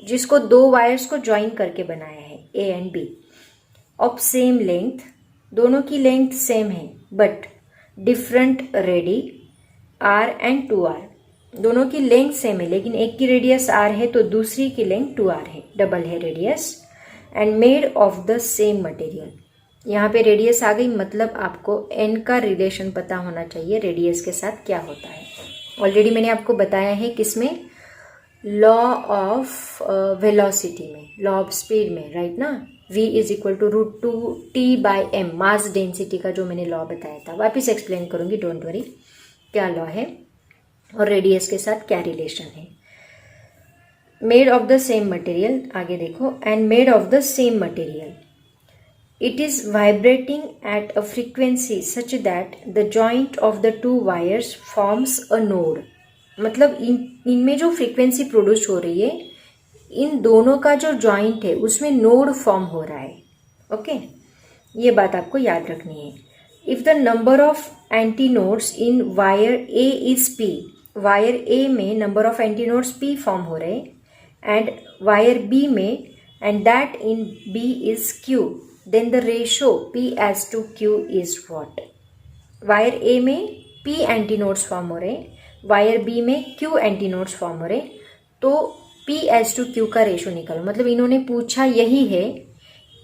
जिसको दो वायर्स को ज्वाइन करके बनाया है A and B of same length. दोनों की लेंथ सेम है but different ready R and 2R। दोनों की लेंथ सेम है लेकिन एक की रेडियस R है तो दूसरी की लेंथ 2R है, डबल है radius, and made of the same material. यहाँ पे रेडियस आ गई, मतलब आपको n का रिलेशन पता होना चाहिए रेडियस के साथ क्या होता है। ऑलरेडी मैंने आपको बताया है किसमें? लॉ ऑफ वेलोसिटी में, लॉ ऑफ स्पीड में, राइट ना। v is equal to √2t/m, mass density का जो मैंने लॉ बताया था, वापिस एक्सप्लेन करूंगी, डोंट वरी, क्या लॉ है और रेडियस के साथ क्या रिलेशन है। Made of the same material, आगे देखो, and made of the same material it is vibrating at a frequency such that the joint of the two wires forms a node. मतलब इनमें जो फ्रीक्वेंसी प्रोड्यूस हो रही है, इन दोनों का जो जॉइंट है उसमें नोड फॉर्म हो रहा है। ओके, ये बात आपको याद रखनी है। If the number of anti nodes in wire A is P, wire A में number of anti nodes P form हो रहे एंड वायर बी में and that in B is Q, then the ratio P as to Q is what. Wire A में P anti nodes form हो रहे, wire B में Q anti nodes form हो रहे, तो पी एज टू क्यू का ratio निकालो। मतलब इन्होंने पूछा यही है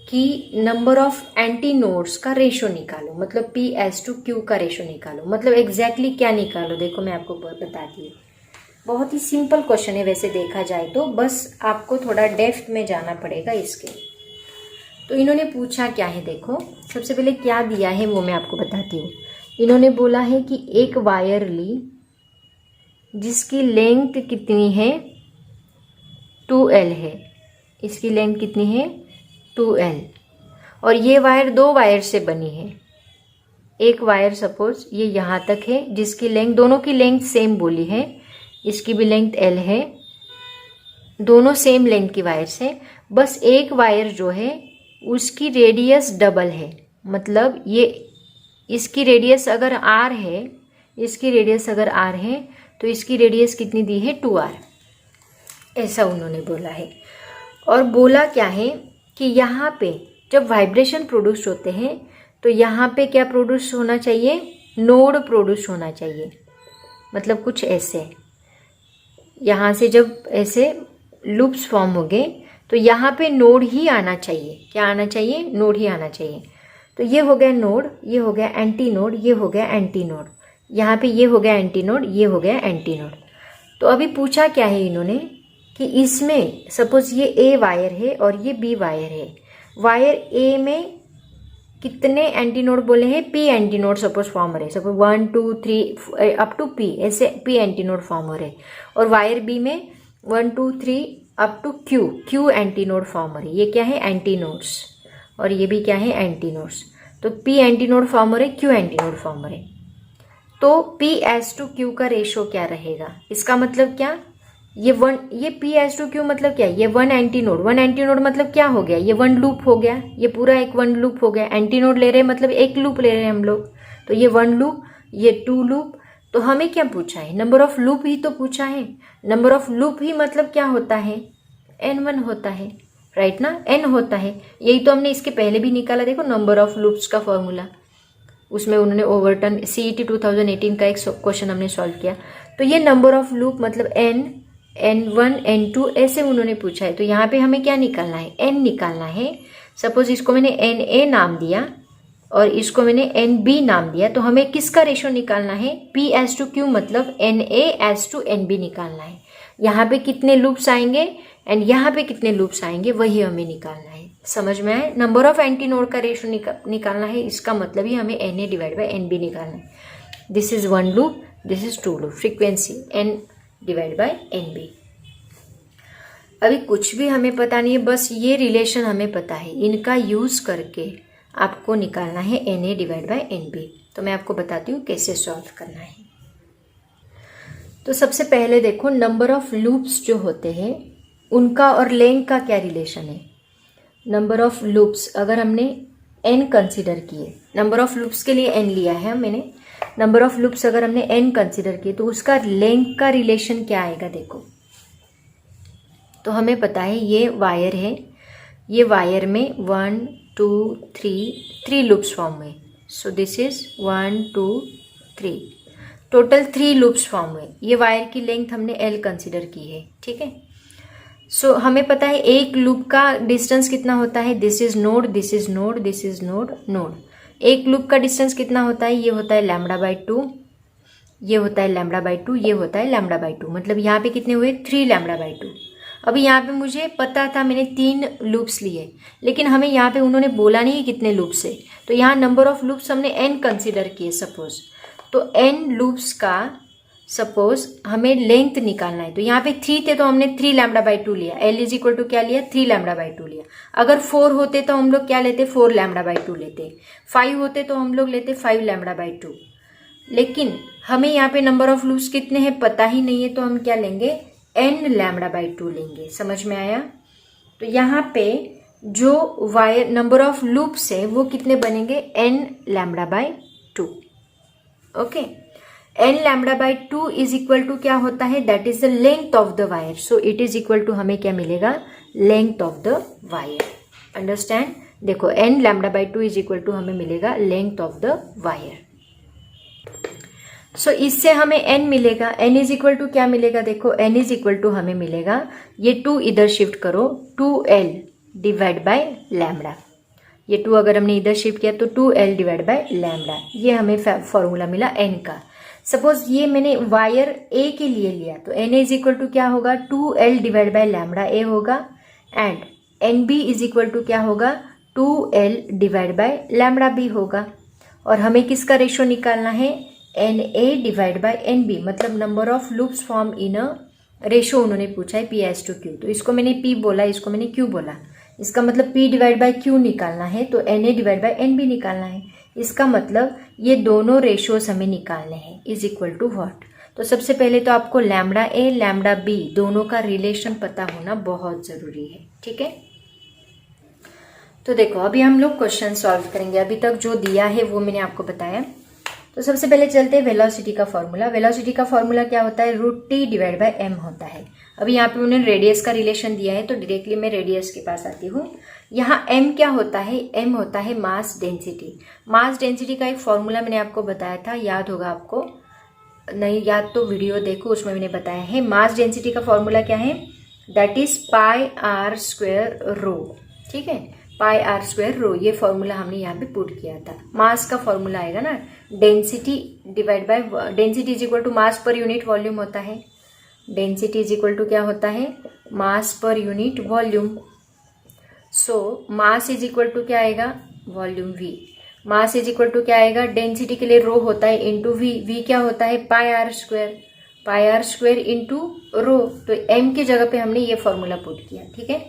कि नंबर ऑफ एंटी नोड्स का रेशो निकालो, मतलब पी एस टू क्यू का रेशो निकालो। मतलब एग्जैक्टली क्या निकालो, देखो मैं आपको बताती हूँ। बहुत ही सिंपल क्वेश्चन है वैसे देखा जाए तो, बस आपको थोड़ा डेप्थ में जाना पड़ेगा इसके। तो इन्होंने पूछा क्या है, देखो सबसे पहले क्या दिया है वो मैं आपको बताती हूँ। इन्होंने बोला है कि एक वायर ली जिसकी लेंथ कितनी है 2L है, इसकी लेंथ कितनी है 2L, और ये वायर दो वायर से बनी है। एक वायर सपोज ये यहाँ तक है जिसकी लेंथ, दोनों की लेंथ सेम बोली है, इसकी भी लेंथ L है, दोनों सेम लेंथ की वायर से। बस एक वायर जो है उसकी रेडियस डबल है। मतलब ये इसकी रेडियस अगर R है, इसकी रेडियस अगर R है तो इसकी रेडियस कितनी दी है 2R, ऐसा उन्होंने बोला है। और बोला क्या है कि यहाँ पे जब वाइब्रेशन प्रोड्यूस होते हैं तो यहाँ पे क्या प्रोड्यूस होना चाहिए, नोड प्रोड्यूस होना चाहिए। मतलब कुछ ऐसे, यहाँ से जब ऐसे लूप्स फॉर्म हो गए तो यहाँ पे नोड ही आना चाहिए। क्या आना चाहिए, नोड ही आना चाहिए। तो ये हो गया नोड, ये हो गया एंटी नोड, ये हो गया एंटी नोड, यहाँ पे ये हो गया एंटी नोड, ये हो गया एंटी नोड। तो अभी पूछा क्या है इन्होंने कि इसमें सपोज ये ए वायर है और ये बी वायर है। वायर ए में कितने एंटी नोड बोले हैं, P anti node suppose form हो रहे, सपोज 1 2 3 अप टू पी, ऐसे पी एंटी नोड फॉर्म हो रहे। और वायर बी में 1 2 3 up to Q, Q anti node form हो रही। ये क्या है, एंटी नोड्स, और ये भी क्या है, एंटी नोड्स। तो पी एंटी नोड फॉर्म हो रहे, क्यू एंटी नोड फॉर्म हो रहे। तो पी एस टू क्यू का रेशो क्या रहेगा, इसका मतलब क्या, ये पी एस टू क्यू मतलब क्या, ये वन एंटी नोड मतलब क्या हो गया, ये वन लूप हो गया, ये पूरा एक वन लूप हो गया। एंटी नोड ले रहे हैं मतलब एक लूप ले रहे हैं हम लोग, तो ये वन लूप, ये टू लूप। तो हमें क्या पूछा है, नंबर ऑफ लूप ही तो पूछा है। नंबर ऑफ लूप ही मतलब क्या होता है, N1 होता है, राइट ना, N होता है। यही तो हमने इसके पहले भी निकाला, देखो नंबर ऑफ लूप्स का फॉर्मूला, उसमें उन्होंने ओवरटन CET 2018 का एक क्वेश्चन हमने सॉल्व किया। तो ये नंबर ऑफ लूप मतलब N1 N2 ऐसे उन्होंने पूछा है। तो यहाँ पे हमें क्या निकालना है, N निकालना है। सपोज इसको मैंने NA नाम दिया और इसको मैंने NB नाम दिया, तो हमें किसका रेशो निकालना है, P एस टू Q मतलब NA एस टू NB निकालना है। यहाँ पे कितने लूप्स आएंगे एंड यहाँ पे कितने लूप्स आएंगे वही हमें निकालना है। समझ में आए, नंबर ऑफ एंटी नोड का रेशो निकालना है, इसका मतलब ही हमें NA डिवाइड बाई NB निकालना है। This is one loop, this is two loop, frequency N divide by NB। अभी कुछ भी हमें पता नहीं है, बस ये रिलेशन हमें पता है, इनका यूज करके आपको निकालना है NA डिवाइड बाई NB। तो मैं आपको बताती हूँ कैसे सॉल्व करना है। तो सबसे पहले देखो नंबर ऑफ लूप्स जो होते हैं उनका और लेंथ का क्या रिलेशन है। नंबर ऑफ लूप्स अगर हमने N कंसिडर किए, नंबर ऑफ लूप्स के लिए N लिया है मैंने, नंबर ऑफ लूप्स अगर हमने N कंसिडर किए तो उसका लेंथ का रिलेशन क्या आएगा। देखो तो हमें पता है ये वायर है, ये वायर में 1 2 3 लूप्स फॉर्म हुए। So this is 1 2 3, total 3 loops form हुए। ये वायर की लेंथ हमने L कंसिडर की है, ठीक है। सो हमें पता है एक लूप का डिस्टेंस कितना होता है, this is node, this is node, this is node, node. एक लूप का डिस्टेंस कितना होता है, ये होता है λ/2, ये होता है λ/2, ये होता है λ/2। मतलब यहाँ पे कितने हुए, 3 λ/2। अभी यहाँ पे मुझे पता था, मैंने 3 लूप्स लिए, लेकिन हमें यहाँ पे उन्होंने बोला नहीं कितने लूप्स है, तो यहाँ नंबर ऑफ लूप्स हमने N कंसिडर किए सपोज। तो N लूप्स का सपोज हमें लेंथ निकालना है, तो यहाँ पे 3 थे तो हमने 3 लैम्डा बाई 2 लिया। L इज इक्वल टू क्या लिया, 3 लैम्डा बाई 2 लिया। अगर 4 होते तो हम लोग क्या लेते, 4 लैम्डा बाई 2 लेते। 5 होते तो हम लोग लेते 5 लैम्डा बाई 2। लेकिन हमें यहाँ पे नंबर ऑफ लूप्स कितने हैं पता ही नहीं है, तो हम क्या लेंगे, n लैम्डा बाई 2 लेंगे। समझ में आया? तो यहाँ पे जो वायर नंबर ऑफ लूप्स है वो कितने बनेंगे, n lambda by 2। Okay, n lambda by 2 is equal to क्या होता है, that is the length of the wire. So it is equal to हमें क्या मिलेगा, length of the wire. Understand? देखो n lambda by 2 is equal to हमें मिलेगा length of the wire. सो इससे हमें n मिलेगा, n इज इक्वल टू क्या मिलेगा, देखो n इज इक्वल टू हमें मिलेगा, ये 2 इधर शिफ्ट करो, 2l डिवाइड बाय लैम्डा। ये 2 अगर हमने इधर शिफ्ट किया तो 2l डिवाइड बाय लैम्डा, ये हमें फॉर्मूला मिला n का। सपोज ये मैंने वायर a के लिए लिया तो n इज इक्वल टू क्या होगा, 2l divide by lambda a होगा, and nb is equal to क्या होगा, 2l divide by lambda b होगा। और हमें किसका रेशो निकालना है, na डिवाइड बाय nb, मतलब number of loops form in a ratio उन्होंने पूछा है p/q। तो इसको मैंने p बोला, इसको मैंने q बोला, इसका मतलब p डिवाइड बाय q निकालना है तो na डिवाइड बाय nb निकालना है। इसका मतलब ये दोनों रेशोज हमें निकालने हैं, इज इक्वल टू व्हाट। तो सबसे पहले तो आपको लैम्डा a लैम्डा b दोनों का रिलेशन पता होना बहुत जरूरी है, ठीक है। तो देखो अभी हम लोग क्वेश्चन सॉल्व करेंगे, अभी तक जो दिया है वो मैंने आपको बताया। तो सबसे पहले चलते हैं वेलोसिटी का फॉर्मूला। वेलोसिटी का फॉर्मूला क्या होता है, √t डिवाइड बाय m होता है। अभी यहाँ पे उन्होंने रेडियस का रिलेशन दिया है तो डायरेक्टली मैं रेडियस के पास आती हूँ। यहाँ m क्या होता है, m होता है मास डेंसिटी। मास डेंसिटी का एक फॉर्मूला मैंने आपको बताया था, याद होगा आपको, नहीं याद तो वीडियो देखो, उसमें मैंने बताया है। मास डेंसिटी का फॉर्मूला क्या है, दैट इज πr² रो, ठीक है, πr² रो। ये फॉर्मूला हमने यहाँ पे पुट किया था। मास का फॉर्मूला आएगा ना, density divide by, density is equal to mass per unit volume होता है। डेंसिटी इज इक्वल टू क्या होता है, mass per unit volume. So mass is equal to क्या आएगा, volume v। Mass is equal to क्या आएगा, डेंसिटी के लिए रो होता है इंटू v, v क्या होता है πr², πr² इंटू रो। तो m की जगह पे हमने ये फॉर्मूला पुट किया, ठीक है।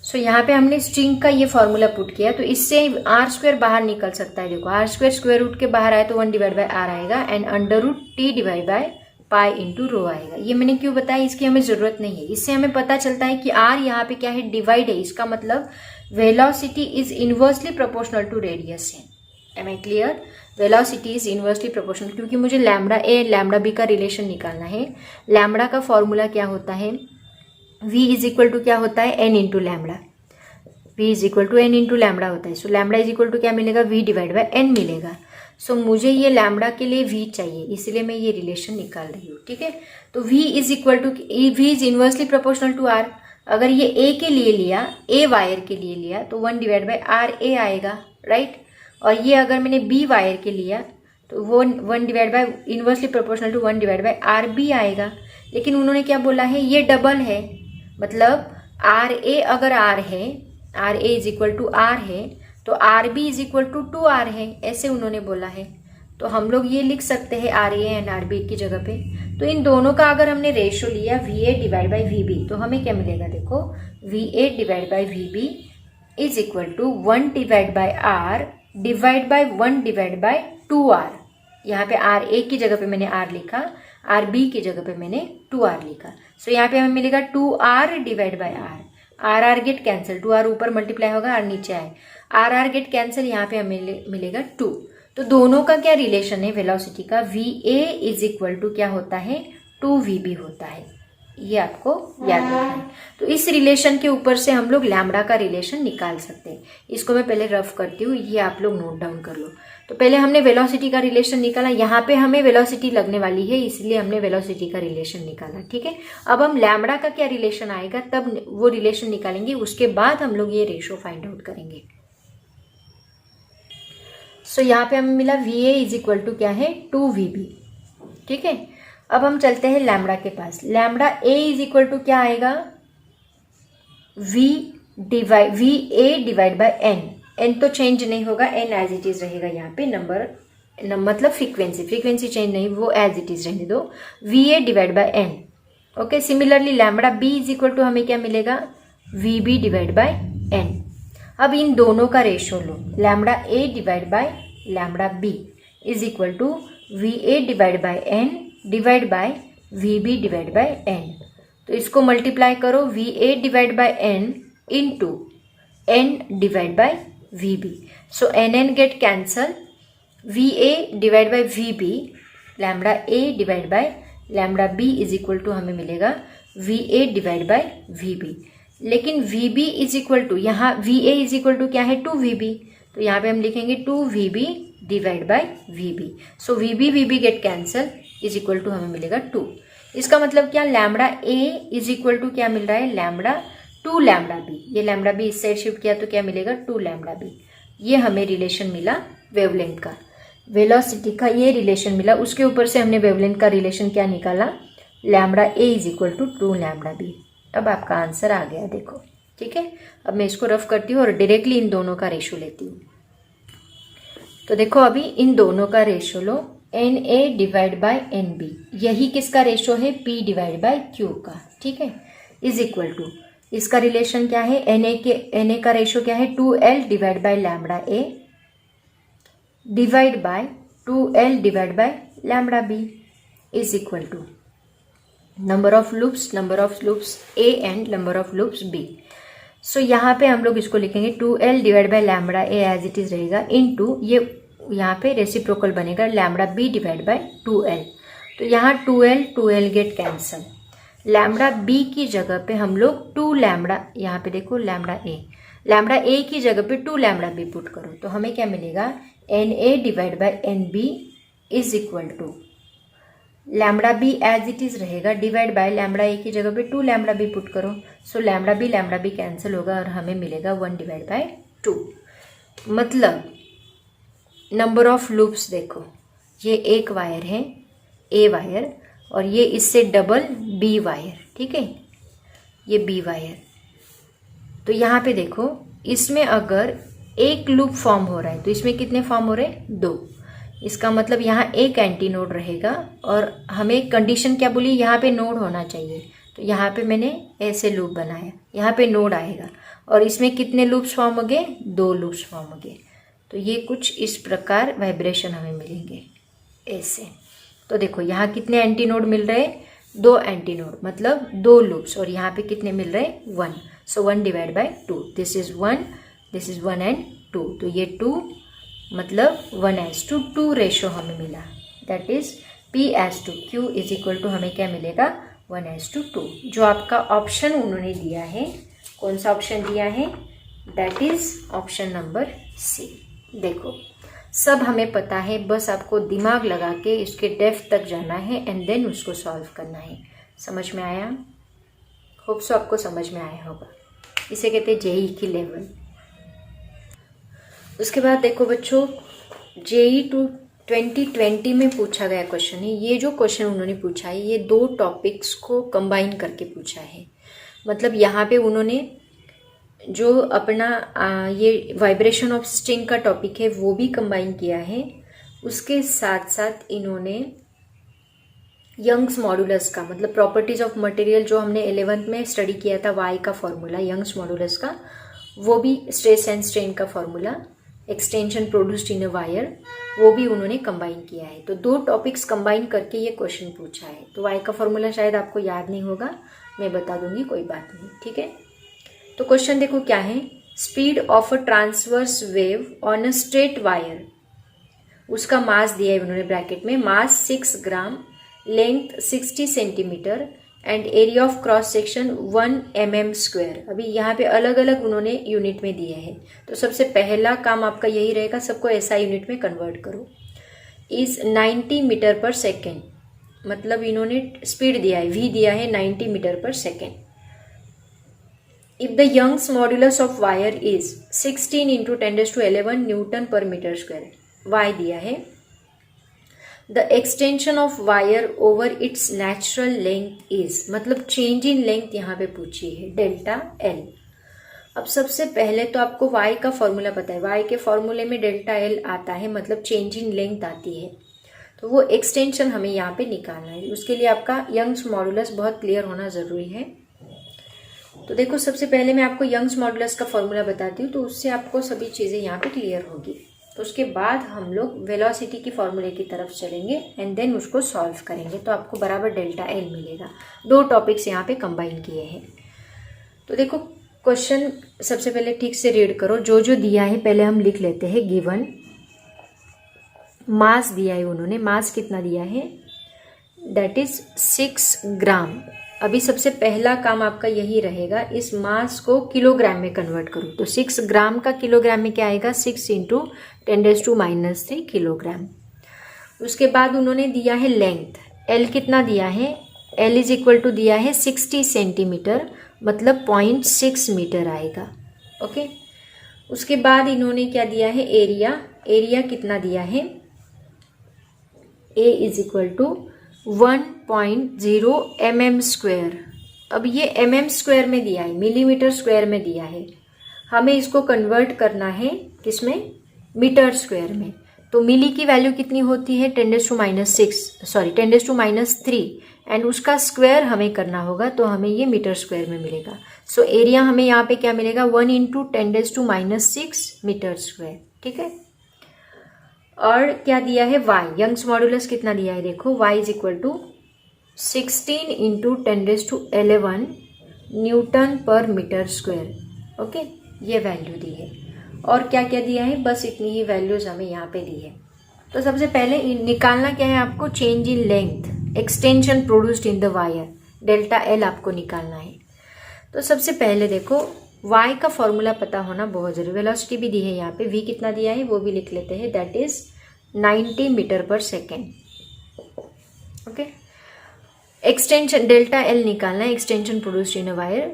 सो यहाँ पे हमने स्ट्रिंग का ये फॉर्मूला पुट किया, तो इससे r² बाहर निकल सकता है। देखो r² स्क्वायर रूट के बाहर आए तो 1 डिवाइड बाय r आएगा, and √t divide by pi into rho आएगा। ये मैंने क्यों बताया, इसकी हमें जरूरत नहीं है। इससे हमें पता चलता है कि r यहाँ पे क्या है, डिवाइड है। इसका मतलब velocity is inversely proportional to radius है। Am I clear? Velocity is inversely proportional, क्योंकि मुझे लैम्डा a लैम्डा b का रिलेशन निकालना है। लैम्डा का फॉर्मूला क्या होता है, v इज इक्वल टू क्या होता है, n into lambda. v is equal to n into lambda होता है। So lambda is equal to क्या मिलेगा, v डिवाइड बाय n मिलेगा। सो मुझे ये लैम्डा के लिए v चाहिए, इसलिए मैं ये रिलेशन निकाल रही हूँ, ठीक है। तो v is equal to, v is inversely proportional to r। अगर ये a के लिए लिया, a वायर के लिए लिया तो 1 डिवाइड बाय आर ए आएगा, राइट। और ये अगर मैंने b वायर के लिया तो वो 1 divide by inversely proportional to 1 divide by R B आएगा। लेकिन उन्होंने क्या बोला है, ये डबल है, मतलब आर ए अगर r है, R A is equal to R है, तो R B is equal to 2r है, ऐसे उन्होंने बोला है। तो हम लोग ये लिख सकते हैं R A and R B की जगह पे। तो इन दोनों का अगर हमने रेशो लिया V A divide by V B, तो हमें क्या मिलेगा, देखो V A divide by V B is equal to 1 divide by R divide by 1 divide by 2r। यहाँ पे आर ए की जगह पे मैंने r लिखा, आर बी की जगह पे मैंने 2r लिखा। सो यहाँ पे हमें मिलेगा 2r divide by R R get cancel, 2r ऊपर मल्टीप्लाई होगा, r नीचे आए, आर गेट कैंसिल, यहाँ पे हमें मिलेगा 2। तो दोनों का क्या रिलेशन है वेलोसिटी का, V A is equal to क्या होता है, 2vb होता है। ये आपको याद रखना है। तो इस रिलेशन के ऊपर से हम लोग लैम्डा का रिलेशन निकाल सकते हैं। इसको मैं पहले रफ करती हूँ, ये आप लोग नोट डाउन कर लो। तो पहले हमने वेलोसिटी का रिलेशन निकाला, यहाँ पे हमें वेलोसिटी लगने वाली है इसलिए हमने वेलोसिटी का रिलेशन निकाला, ठीक है। अब हम लैम्डा का क्या रिलेशन आएगा तब वो रिलेशन निकालेंगे, उसके बाद हम लोग ये रेशो फाइंड आउट करेंगे। सो यहाँ पे हमें मिला V A is equal to क्या है, 2vb, ठीक है। अब हम चलते हैं लैम्डा के पास। Lambda A is equal to क्या आएगा, V A divide by N. N तो चेंज नहीं होगा, एन एज इट इज रहेगा यहाँ पे नंबर मतलब फ्रीक्वेंसी चेंज नहीं, वो एज इट इज रहने दो, VA divide by N। Okay, similarly lambda B is equal to हमें क्या मिलेगा, VB डिवाइड बाय N। अब इन दोनों का रेशियो लो, lambda A divide by lambda B is equal to VA divide by N divide by VB divide by N। तो इसको मल्टीप्लाई करो, VA divide by N into N divide by VB। So NN get cancel, VA divide by VB lambda A divide by lambda B is equal to हमें मिलेगा VA divide by VB। लेकिन VB is equal to, यहाँ VA is equal to क्या है, 2VB, तो यहाँ पे हम लिखेंगे 2VB divide by VB। So VB get cancel is equal to हमें मिलेगा 2। इसका मतलब क्या, lambda A is equal to क्या मिल रहा है, लैम्बडा 2 लैम्बडा B। ये लैम्बडा B इस साइड शिफ्ट किया तो क्या मिलेगा, 2 लैम्बडा B। ये हमें रिलेशन मिला वेवलेंथ का, वेलोसिटी का ये रिलेशन मिला। उसके ऊपर से हमने वेवलेंथ का रिलेशन क्या निकाला, lambda A is equal to 2 lambda B। अब आपका आंसर आ गया, देखो ठीक है। अब मैं इसको रफ करती हूँ और डायरेक्टली इन दोनों का रेशो लेती हूँ। तो देखो अभी इन दोनों का ratio low, NA divide by NB, यही किसका रेशो है, P डिवाइड बाय Q का, ठीक है, इज इक्वल टू, इसका रिलेशन क्या है, NA का रेशो क्या है, 2L divide by lambda A divide by 2L divide by lambda B is equal to number of loops A and number of loops B। So यहाँ पे हम लोग इसको लिखेंगे 2L divide by lambda A as it is रहेगा, into ये यहाँ पे रेसिप्रोकल बनेगा lambda B divide by 2L। तो यहाँ 2L get cancel, lambda B की जगह पे हम लोग 2 लैम्बडा, यहाँ पे देखो लैम्बडा A की जगह पे 2 लैम्बडा B पुट करो तो हमें क्या मिलेगा, NA divide by NB is equal to lambda B as it is रहेगा डिवाइड बाय लैम्बडा A की जगह पे 2 लैम्बडा B पुट करो। सो लैम्बडा B कैंसिल होगा और हमें मिलेगा 1 डिवाइड बाय 2। मतलब नंबर ऑफ लूप्स देखो, ये एक वायर है A वायर और ये इससे डबल B वायर, ठीक है, ये B वायर। तो यहाँ पे देखो, इसमें अगर एक लूप फॉर्म हो रहा है तो इसमें कितने फॉर्म हो रहे हैं, 2। इसका मतलब यहाँ एक एंटी नोड रहेगा और हमें कंडीशन क्या बोली, यहाँ पे नोड होना चाहिए। तो यहाँ पे मैंने ऐसे लूप बनाया, यहाँ पे नोड आएगा और इसमें कितने लूप्स फॉर्म हो गए, 2 लूप्स फॉर्म हो गए। तो ये कुछ इस प्रकार वाइब्रेशन हमें मिलेंगे ऐसे। तो देखो यहाँ कितने एंटी नोड मिल रहे हैं, 2 एंटी नोड मतलब 2 लूप्स, और यहाँ पे कितने मिल रहे हैं, 1। So 1 divide by 2, this is 1 and 2। तो ये 2 मतलब 1:2 रेशो हमें मिला, that is P/Q is equal to हमें क्या मिलेगा, 1:2। जो आपका ऑप्शन उन्होंने दिया है, कौन सा ऑप्शन दिया है, that is option number C। देखो सब हमें पता है, बस आपको दिमाग लगा के इसके डेप्थ तक जाना है एंड देन उसको सॉल्व करना है। समझ में आया, होप सो आपको समझ में आया होगा। इसे कहते हैं JEE की लेवल। उसके बाद देखो बच्चों, JEE 2020 में पूछा गया क्वेश्चन है। ये जो क्वेश्चन उन्होंने पूछा है ये 2 टॉपिक्स को कंबाइन करके पूछा है। मतलब यहाँ पे उन्होंने जो अपना ये वाइब्रेशन ऑफ स्ट्रिंग का टॉपिक है वो भी कंबाइन किया है, उसके साथ साथ इन्होंने यंग्स मॉडुलस का, मतलब प्रॉपर्टीज ऑफ मटेरियल जो हमने 11th में स्टडी किया था, वाई का फॉर्मूला यंग्स मॉडुलस का, वो भी स्ट्रेस एंड स्ट्रेन का formula, extension produced in a wire, वो भी उन्होंने कंबाइन किया है। तो 2 टॉपिक्स कंबाइन करके ये क्वेश्चन पूछा है। तो वाई का फॉर्मूला शायद आपको याद नहीं होगा, मैं बता दूंगी, कोई बात नहीं, ठीक है। तो क्वेश्चन देखो क्या है, speed of a transverse wave on a straight wire, उसका मास दिया है उन्होंने ब्रैकेट में, mass 6 gram, length 60 centimetre and area of cross section 1 mm²। अभी यहाँ पे अलग अलग उन्होंने यूनिट में दिए हैं, तो सबसे पहला काम आपका यही रहेगा, सबको ऐसा यूनिट में कन्वर्ट करो। इज 90 मीटर पर सेकेंड, मतलब इन्होंने स्पीड दिया है, v दिया है 90 metre per second. If the Young's modulus of wire is 16 × 10⁻11 newton per metre, y दिया है। The extension of wire over its natural length is, मतलब चेंज इन लेंथ यहाँ पे पूछी है, ΔL। अब सबसे पहले तो आपको y का फॉर्मूला पता है, y के फॉर्मूले में डेल्टा एल आता है, मतलब चेंज इन लेंथ आती है, तो वो एक्सटेंशन हमें यहाँ पे निकालना है। उसके लिए आपका यंग्स मॉडुलस बहुत क्लियर होना ज़रूरी है। तो देखो सबसे पहले मैं आपको यंग्स मॉडुलस का फॉर्मूला बताती हूँ, तो उससे आपको सभी चीज़ें यहाँ पे क्लियर होगी। तो उसके बाद हम लोग वेलोसिटी की फॉर्मूले की तरफ चलेंगे एंड देन उसको सॉल्व करेंगे, तो आपको बराबर डेल्टा एल मिलेगा। दो टॉपिक्स यहाँ पे कंबाइन किए हैं। तो देखो क्वेश्चन सबसे पहले ठीक से रीड करो, जो जो दिया है पहले हम लिख लेते हैं। गिवन मास दिया है उन्होंने, मास कितना दिया है, दैट इज 6 ग्राम। अभी सबसे पहला काम आपका यही रहेगा, इस मास को किलोग्राम में कन्वर्ट करो। तो 6 ग्राम का किलोग्राम में क्या आएगा, 6 × 10⁻³ किलोग्राम। उसके बाद उन्होंने दिया है लेंथ, एल कितना दिया है, एल इज इक्वल टू दिया है 60 सेंटीमीटर, मतलब 0.6 मीटर आएगा। ओके। उसके बाद इन्होंने क्या दिया है, एरिया, एरिया कितना दिया है, ए इज इक्वल टू 1.0 mm²। अब ये mm² में दिया है, मिलीमीटर स्क्वायर में दिया है, हमें इसको कन्वर्ट करना है किसमें, मीटर स्क्वायर में। तो मिली की वैल्यू कितनी होती है, 10⁻³ एंड उसका स्क्वायर हमें करना होगा, तो हमें ये मीटर स्क्वायर में मिलेगा। सो एरिया हमें यहाँ पे क्या मिलेगा, 1 × 10⁻6 मीटर स्क्वायर। ठीक है। और क्या दिया है, y, यंग्स मॉडुलस कितना दिया है, देखो y is equal to 16 × 10⁻11 newton per metre square. Okay, ये वैल्यू दी है। और क्या क्या दिया है, बस इतनी ही वैल्यूज हमें यहाँ पे दी है। तो सबसे पहले निकालना क्या है आपको, change in length, extension produced in the wire, delta L आपको निकालना है। तो सबसे पहले देखो y का फॉर्मूला पता होना बहुत जरूरी। वेलोसिटी भी दी है यहाँ पे, v कितना दिया है वो भी लिख लेते हैं, that is 90 metre per second. Okay. Extension delta L निकालना है, extension produced in a wire.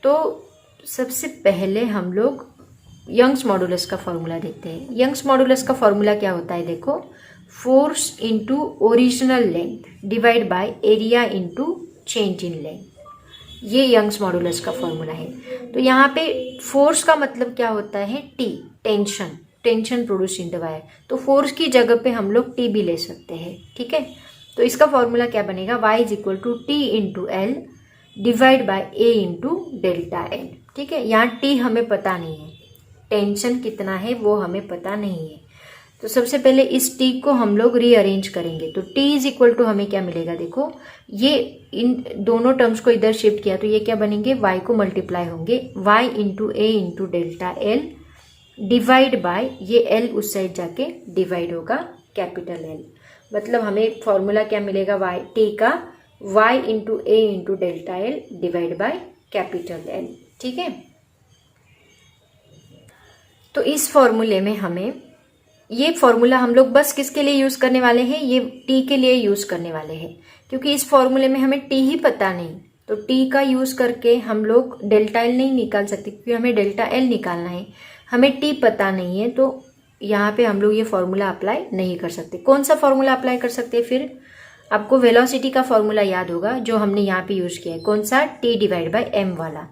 तो सबसे पहले हम लोग यंग्स मॉडुलस का फॉर्मूला देखते हैं। यंग्स मॉडुलस का फॉर्मूला क्या होता है, देखो force into original length divide by area into change in length, ये यंग्स मॉडुलस का फॉर्मूला है। तो यहाँ पे फोर्स का मतलब क्या होता है, T, tension, tension produce in the wire. तो फोर्स की जगह पे हम लोग टी भी ले सकते हैं। ठीक है। तो इसका फॉर्मूला क्या बनेगा, y is equal to T into L divide by A into delta L. ठीक है। यहाँ टी हमें पता नहीं है, टेंशन कितना है वो हमें पता नहीं है। तो सबसे पहले इस टी को हम लोग रीअरेंज करेंगे। तो टी इज इक्वल टू हमें क्या मिलेगा, देखो ये इन दोनों टर्म्स को इधर शिफ्ट किया तो ये क्या बनेंगे, y को मल्टीप्लाई होंगे, y into A into delta L divide by, ये l उस साइड जाके डिवाइड होगा कैपिटल L। मतलब हमें फॉर्मूला क्या मिलेगा, y टी का y into A into delta L divide by capital L। ठीक है। तो इस फॉर्मूले में हमें, ये फॉर्मूला हम लोग बस किसके लिए यूज़ करने वाले हैं, ये टी के लिए यूज़ करने वाले हैं, क्योंकि इस फॉर्मूले में हमें टी ही पता नहीं। तो टी का यूज़ करके हम लोग डेल्टा एल नहीं निकाल सकते, क्योंकि हमें डेल्टा एल निकालना है, हमें टी पता नहीं है। तो यहाँ पे हम लोग ये फॉर्मूला अप्लाई नहीं कर सकते। कौन सा फॉर्मूला अप्लाई कर सकते हैं फिर, आपको वेलोसिटी का फॉर्मूला याद होगा जो हमने यहाँ पे यूज़ किया है, कौन सा, टी डिवाइड बाय एम वाला।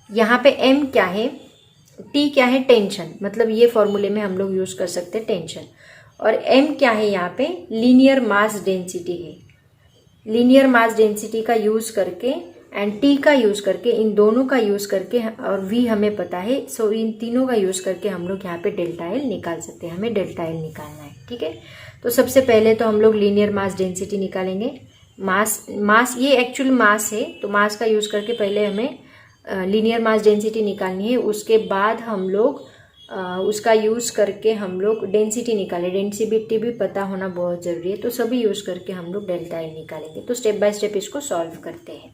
यहाँ पे एम क्या है, टी क्या है, टेंशन, मतलब ये फॉर्मूले में हम लोग यूज़ कर सकते हैं टेंशन। और एम क्या है, यहाँ पे लीनियर मास डेंसिटी है। लीनियर मास डेंसिटी का यूज़ करके एंड टी का यूज़ करके, इन दोनों का यूज़ करके, और वी हमें पता है, सो इन तीनों का यूज़ करके हम लोग यहाँ पे डेल्टा एल निकाल सकते हैं। हमें डेल्टा एल निकालना है। ठीक है। तो सबसे पहले तो हम लोग लीनियर मास डेंसिटी निकालेंगे। मास ये एक्चुअल मास है, तो मास का यूज़ करके पहले हमें लीनियर मास डेंसिटी निकालनी है। उसके बाद हम लोग उसका यूज़ करके हम लोग डेंसिटी निकालें। डेंसिटी भी पता होना बहुत ज़रूरी है। तो सभी यूज़ करके हम लोग डेल्टा एल निकालेंगे। तो स्टेप बाय स्टेप इसको सॉल्व करते हैं।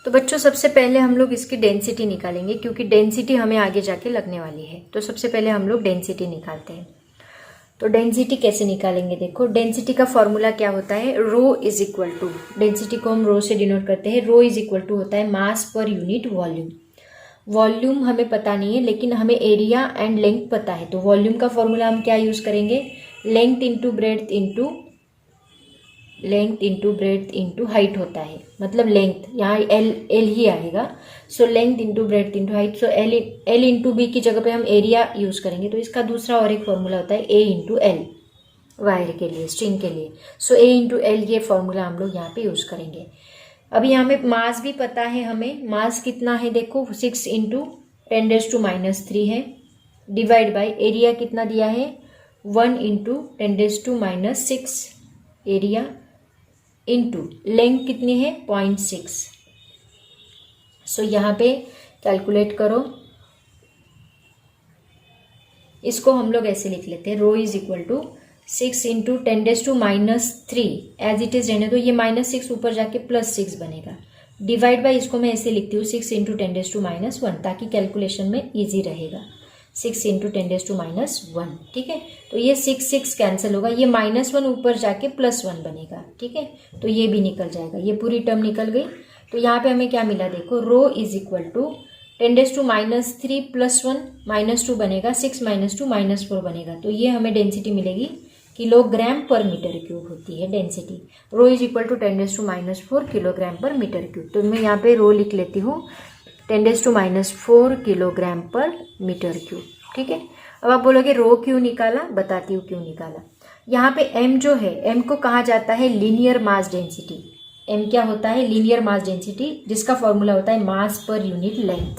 तो बच्चों सबसे पहले हम लोग इसकी डेंसिटी निकालेंगे, क्योंकि डेंसिटी हमें आगे जाके लगने वाली है। तो सबसे पहले हम लोग डेंसिटी निकालते हैं। तो डेंसिटी कैसे निकालेंगे, देखो डेंसिटी का फॉर्मूला क्या होता है, रो इज इक्वल टू, डेंसिटी को हम रो से डिनोट करते हैं, रो इज इक्वल टू होता है mass per unit volume. Volume हमें पता नहीं है, लेकिन हमें एरिया एंड लेंथ पता है। तो वॉल्यूम का फॉर्मूला हम क्या यूज़ करेंगे, length into breadth into length into breadth into height होता है, मतलब लेंथ यहाँ एल ही आएगा। So length into breadth into height, so L into B की जगह पे हम एरिया यूज़ करेंगे। तो इसका दूसरा और एक फॉर्मूला होता है ए इंटू एल, वायर के लिए, स्ट्रिंग के लिए। सो ए इंटू एल ये फॉर्मूला हम लोग यहाँ पे यूज़ करेंगे। अभी यहाँ में मास भी पता है हमें, मास कितना है देखो 6 इंटू 10⁻³ है, डिवाइड बाय एरिया कितना दिया है 1 इंटू 10⁻⁻6 एरिया, इंटू लेंथ कितनी है 0.6। सो यहाँ पे कैलकुलेट करो, इसको हम लोग ऐसे लिख लेते हैं, rho is equal to 6 into 10⁻³ as it is रहने दो, ये -6 ऊपर जाके +6 बनेगा, डिवाइड बाय इसको मैं ऐसे लिखती हूँ 6 इंटू 10⁻⁻1 ताकि कैलकुलेशन में इजी रहेगा, 6 इंटू 10⁻⁻1। ठीक है, तो ये 6 कैंसिल होगा, ये -1 ऊपर जाके +1 बनेगा। ठीक है, तो ये भी निकल जाएगा, ये पूरी टर्म निकल गई। तो यहाँ पे हमें क्या मिला देखो, रो इज इक्वल टू 10⁻³ +1 -2 बनेगा, 6 -2 -4 बनेगा। तो ये हमें डेंसिटी मिलेगी किलोग्राम पर मीटर क्यूब होती है density. Rho is equal to 10⁻⁻4 kilogram per metre cube. तो मैं यहाँ पे रो लिख लेती हूँ 10⁻⁴ किलोग्राम पर मीटर क्यूब। ठीक है, अब आप बोलोगे रो क्यों निकाला, बताती हूँ क्यों निकाला। यहाँ पे m जो है, m को कहा जाता है लीनियर मास डेंसिटी। m क्या होता है, लीनियर मास डेंसिटी, जिसका फॉर्मूला होता है मास पर यूनिट लेंथ।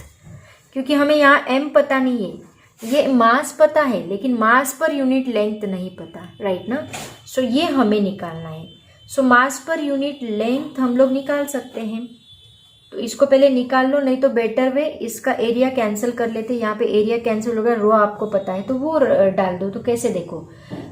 क्योंकि हमें यहाँ m पता नहीं है, ये मास पता है लेकिन मास पर यूनिट लेंथ नहीं पता, राइट ना। सो ये हमें निकालना है। सो मास पर यूनिट लेंथ हम लोग निकाल सकते हैं, तो इसको पहले निकाल लो, नहीं तो बेटर वे इसका एरिया कैंसिल कर लेते। यहाँ पे एरिया कैंसिल होगा, रो आपको पता है तो वो डाल दो। तो कैसे देखो,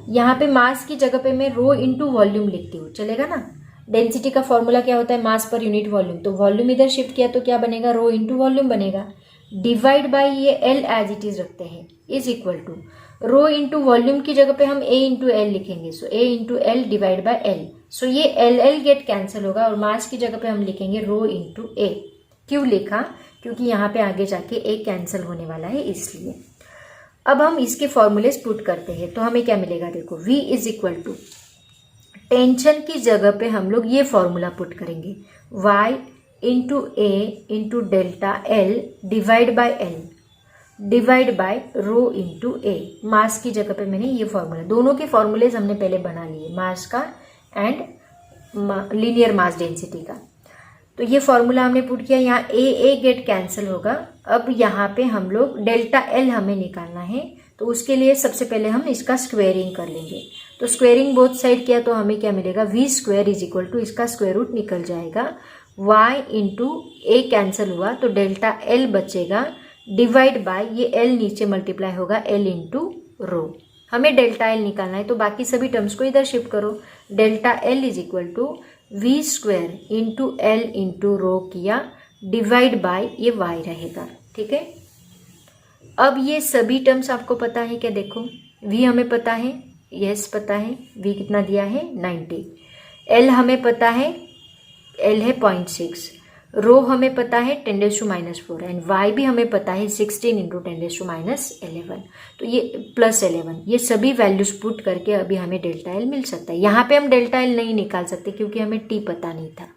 यहाँ पे मास की जगह पे मैं रो इंटू वॉल्यूम लिखती हूँ, चलेगा ना। डेंसिटी का फॉर्मूला क्या होता है, मास पर यूनिट वॉल्यूम, तो वॉल्यूम इधर शिफ्ट किया तो क्या बनेगा, रो इंटू वॉल्यूम बनेगा, डिवाइड बाय ये एल एज इट इज रखते हैं, is equal to rho into volume की जगह पे हम ए इंटू एल लिखेंगे। So A into L divide by L. So ये एल एल गेट कैंसिल होगा और मास की जगह पे हम लिखेंगे रो इंटू ए। क्यों लिखा, क्योंकि यहाँ पे आगे जाके ए कैंसिल होने वाला है, इसलिए। अब हम इसके फॉर्मूलेस पुट करते हैं, तो हमें क्या मिलेगा देखो, V is equal to tension की जगह पे हम लोग ये फॉर्मूला पुट करेंगे, Y into A into delta L divide by L divide by rho into A. Mass की जगह पे मैंने ये फॉर्मूला, दोनों के फॉर्मूलेज हमने पहले बना लिए, मास का एंड लीनियर मास डेंसिटी का। तो ये फॉर्मूला हमने पुट किया, यहाँ ए गेट कैंसिल होगा। अब यहाँ पे हम लोग डेल्टा एल हमें निकालना है, तो उसके लिए सबसे पहले हम इसका स्क्वेयरिंग कर लेंगे। तो स्क्वेयरिंग बोथ साइड किया तो हमें क्या मिलेगा, V² इज इक्वल टू इसका स्क्वायर रूट निकल जाएगा, y इंटू ए कैंसिल हुआ तो डेल्टा एल बचेगा, डिवाइड बाय ये एल नीचे मल्टीप्लाई होगा एल इंटू रो। हमें डेल्टा एल निकालना है, तो बाकी सभी टर्म्स को इधर शिफ्ट करो। Delta L is equal to V² into L into rho किया, डिवाइड बाय ये y रहेगा। ठीक है, अब ये सभी टर्म्स आपको पता है क्या, देखो V हमें पता है, यस पता है, V कितना दिया है 90, L हमें पता है, L है 0.6, रो हमें पता है 10⁻⁴ एंड y भी हमें पता है 16 इंटू 10⁻11, तो ये +11, ये सभी वैल्यूज पुट करके अभी हमें डेल्टा एल मिल सकता है। यहाँ पे हम डेल्टा एल नहीं निकाल सकते क्योंकि हमें टी पता नहीं था,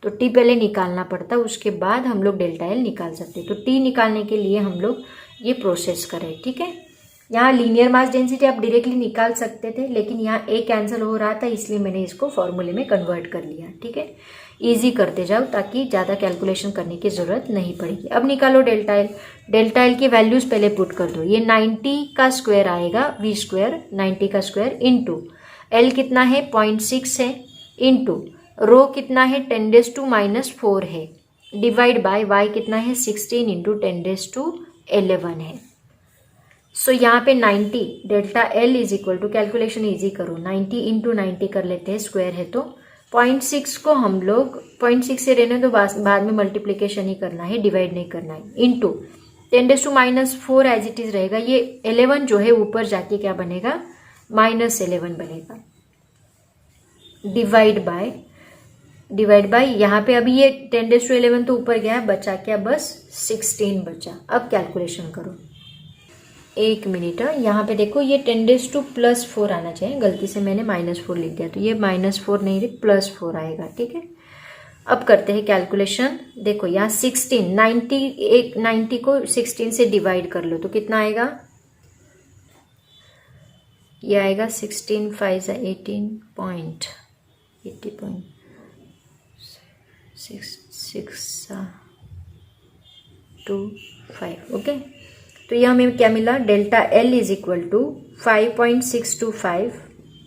तो टी पहले निकालना पड़ता, उसके बाद हम लोग डेल्टा एल निकाल सकते। तो टी निकालने के लिए हम लोग ये प्रोसेस करें। ठीक है, यहाँ लीनियर मास डेंसिटी आप डायरेक्टली निकाल सकते थे, लेकिन यहाँ ए कैंसिल हो रहा था, इसलिए मैंने इसको फॉर्मूले में कन्वर्ट कर लिया। ठीक है, इजी करते जाओ ताकि ज़्यादा कैलकुलेशन करने की ज़रूरत नहीं पड़ेगी। अब निकालो डेल्टा एल। डेल्टा एल की वैल्यूज़ पहले पुट कर दो, ये 90 का स्क्वायर आएगा, V², 90 का स्क्वायर इंटू एल कितना है 0.6 है, इंटू रो कितना है 10⁻⁴ है, डिवाइड बाय y कितना है 16 इंटू 10⁻11 है। सो यहाँ पे 90 delta L is equal to, calculation easy करो, 90 इंटू 90 कर लेते हैं, स्क्वायर है तो 0.6 को हम लोग 0.6 से रहने तो बाद में मल्टीप्लिकेशन ही करना है, डिवाइड नहीं करना है, इंटू 10⁻⁴ एज इट इज रहेगा, ये 11 जो है ऊपर जाके क्या बनेगा -11 बनेगा, डिवाइड बाय यहाँ पे अभी ये 10⁻11 तो ऊपर गया, बचा क्या बस 16 बचा। अब कैलकुलेशन करो, एक मिनट, यहाँ पे देखो ये 10⁻⁴ आना चाहिए, गलती से मैंने -4 लिख दिया, तो ये -4 नहीं +4 आएगा, ठीक है। अब करते हैं कैलकुलेशन। देखो यहाँ 16, 90 को 16 से डिवाइड कर लो तो कितना आएगा, ये आएगा 16 5 18.80.625, ओके। तो ये हमें क्या मिला, delta L is equal to 5.625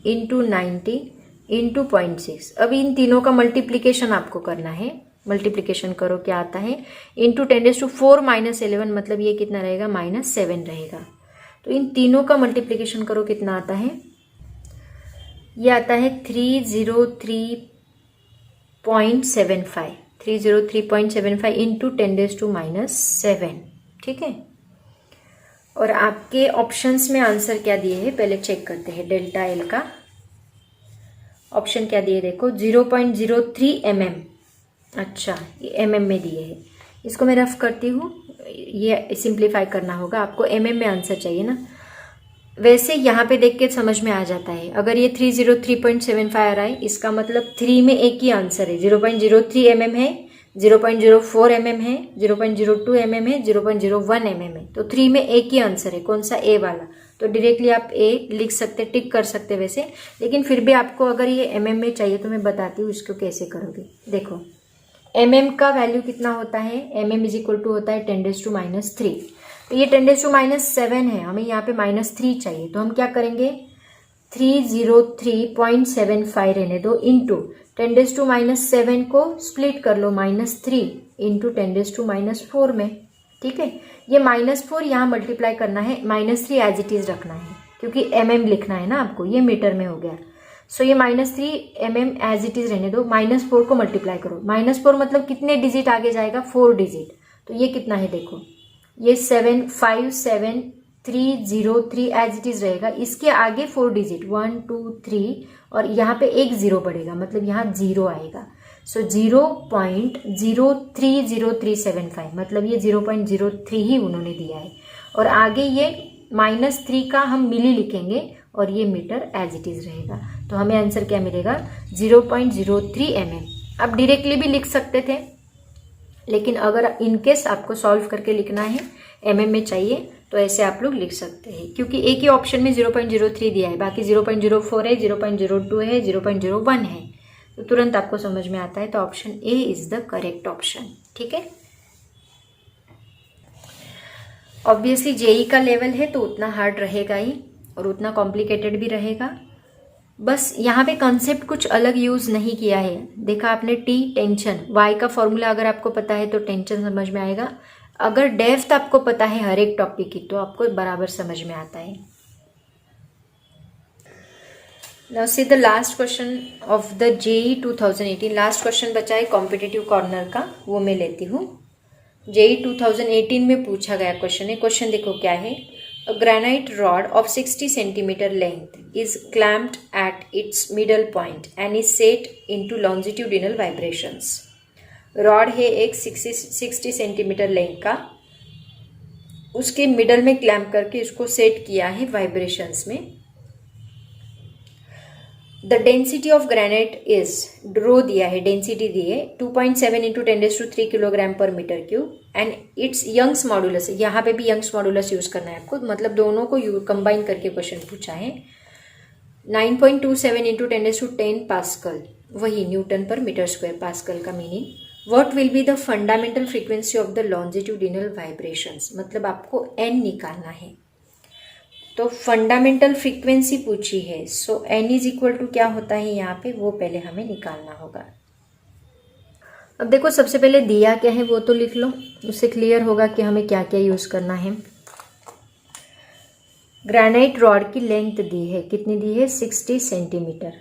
into 90 into 0.6। अब इन तीनों का मल्टीप्लीकेशन आपको करना है, मल्टीप्लीकेशन करो क्या आता है, इंटू 10⁻⁴ -11, मतलब ये कितना रहेगा, -7 रहेगा। तो इन तीनों का मल्टीप्लीकेशन करो कितना आता है, ये आता है 303.75 इंटू 10⁻⁷, ठीक है। और आपके ऑप्शंस में आंसर क्या दिए हैं पहले चेक करते हैं। डेल्टा एल का ऑप्शन क्या दिए, देखो 0.03 mm, अच्छा ये mm में दिए हैं, इसको मैं रफ करती हूँ, ये सिंप्लीफाई करना होगा आपको, mm में आंसर चाहिए ना। वैसे यहाँ पे देख के समझ में आ जाता है, अगर ये 303.75 आ रहा है, इसका मतलब 3 में एक ही आंसर है, 0.03 mm है, 0.04 mm है, 0.02 mm है, 0.01 mm है, तो 3 में एक ही आंसर है, कौन सा, ए वाला। तो डायरेक्टली आप ए लिख सकते, टिक कर सकते वैसे, लेकिन फिर भी आपको अगर ये mm में चाहिए तो मैं बताती हूँ इसको कैसे करोगे। देखो mm का वैल्यू कितना होता है, mm इज इक्वल टू होता है 10⁻⁻3, तो ये 10⁻⁷ है, हमें यहाँ पे -3 चाहिए, तो हम क्या करेंगे, 303.75 रहने दो, इंटू 10⁻⁷ को स्प्लिट कर लो -3 इंटू 10⁻⁴ में, ठीक है। ये -4 यहाँ मल्टीप्लाई करना है, -3 एज इट इज रखना है, क्योंकि mm लिखना है ना आपको, ये मीटर में हो गया। सो ये -3 mm एज इट इज रहने दो, -4 को मल्टीप्लाई करो, -4 मतलब कितने डिजिट आगे जाएगा, 4 डिजिट, तो ये कितना है, देखो ये 75303 एज इट इज रहेगा, इसके आगे 4 डिजिट 1 2 3 और यहाँ पे एक 0 बढ़ेगा, मतलब यहाँ 0 आएगा। सो 0.030375, मतलब ये 0.03 ही उन्होंने दिया है, और आगे ये -3 का हम मिली लिखेंगे और ये मीटर एज इट इज रहेगा, तो हमें आंसर क्या मिलेगा, 0.03 mm। आप डायरेक्टली भी लिख सकते थे, लेकिन अगर इनकेस आपको सॉल्व करके लिखना है, mm में चाहिए, तो ऐसे आप लोग लिख सकते हैं, क्योंकि एक ही ऑप्शन में 0.03 दिया है, बाकी 0.04 है, 0.02 है, 0.01 है, तो तुरंत आपको समझ में आता है, तो option A is the correct option, ठीक है। ऑब्वियसली जेई का लेवल है तो उतना हार्ड रहेगा ही और उतना कॉम्प्लिकेटेड भी रहेगा, बस यहाँ पे कंसेप्ट कुछ अलग यूज नहीं किया है। देखा आपने, टी टेंशन, वाई का फॉर्मूला अगर आपको पता है तो टेंशन समझ में आएगा, अगर डेप्थ आपको पता है हर एक टॉपिक की तो आपको बराबर समझ में आता है। Now see the last question of the JEE 2018, last question बचा है कॉम्पिटिटिव कॉर्नर का, वो मैं लेती हूँ। जेई 2018 में पूछा गया क्वेश्चन है, क्वेश्चन देखो क्या है, A granite rod of 60 centimeter length is clamped at its middle point and is set into longitudinal vibrations. Rod है एक 60 सेंटीमीटर लेंथ का, उसके मिडल में क्लैम्प करके उसको सेट किया है वाइब्रेशंस में। The density of granite is, rho दिया है, डेंसिटी दी है 2.7 into 10⁻³ kilogram per metre cube, and its Young's modulus, यहाँ पे भी यंग्स मॉडुलस यूज करना है आपको, मतलब दोनों को कंबाइन करके क्वेश्चन पूछा है। 9.27 इंटू 10⁻10 पास्कल, वही Newton per metre square, pascal का meaning. What will be the fundamental frequency of the longitudinal vibrations, मतलब आपको एन निकालना है, तो फंडामेंटल फ्रीक्वेंसी पूछी है, सो एन इज इक्वल टू क्या होता है यहाँ पे, वो पहले हमें निकालना होगा। अब देखो सबसे पहले दिया क्या है वो तो लिख लो, उससे क्लियर होगा कि हमें क्या क्या यूज करना है। ग्रेनाइट रॉड की लेंथ दी है, कितनी दी है, 60 सेंटीमीटर।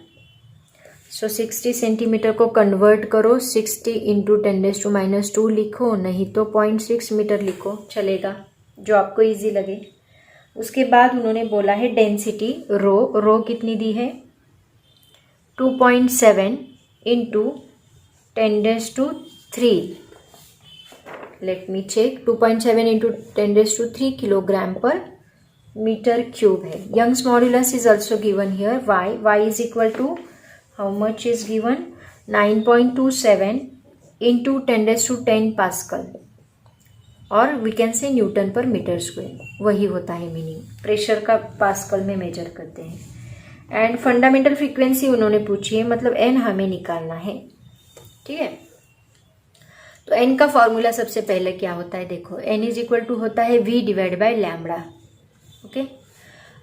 सो 60 सेंटीमीटर को कन्वर्ट करो, 60 इंटू 10⁻² लिखो, नहीं तो 0.6 मीटर लिखो, चलेगा, जो आपको इजी लगे। उसके बाद उन्होंने बोला है डेंसिटी, रो कितनी दी है, 2.7 into 10⁻3, let me check, 2.7 into 10⁻3 kilogram per metre cube है। Young's modulus is also given here, y is equal to how much is given 9.27 into 10⁻10 pascal, और we can say newton per metre square, वही होता है meaning. Pressure का pascal में measure करते हैं। And fundamental frequency उन्होंने पूछी है, मतलब एन हमें निकालना है, ठीक है। तो एन का फॉर्मूला सबसे पहले क्या होता है, देखो एन इज इक्वल टू होता है v divide by lambda, okay.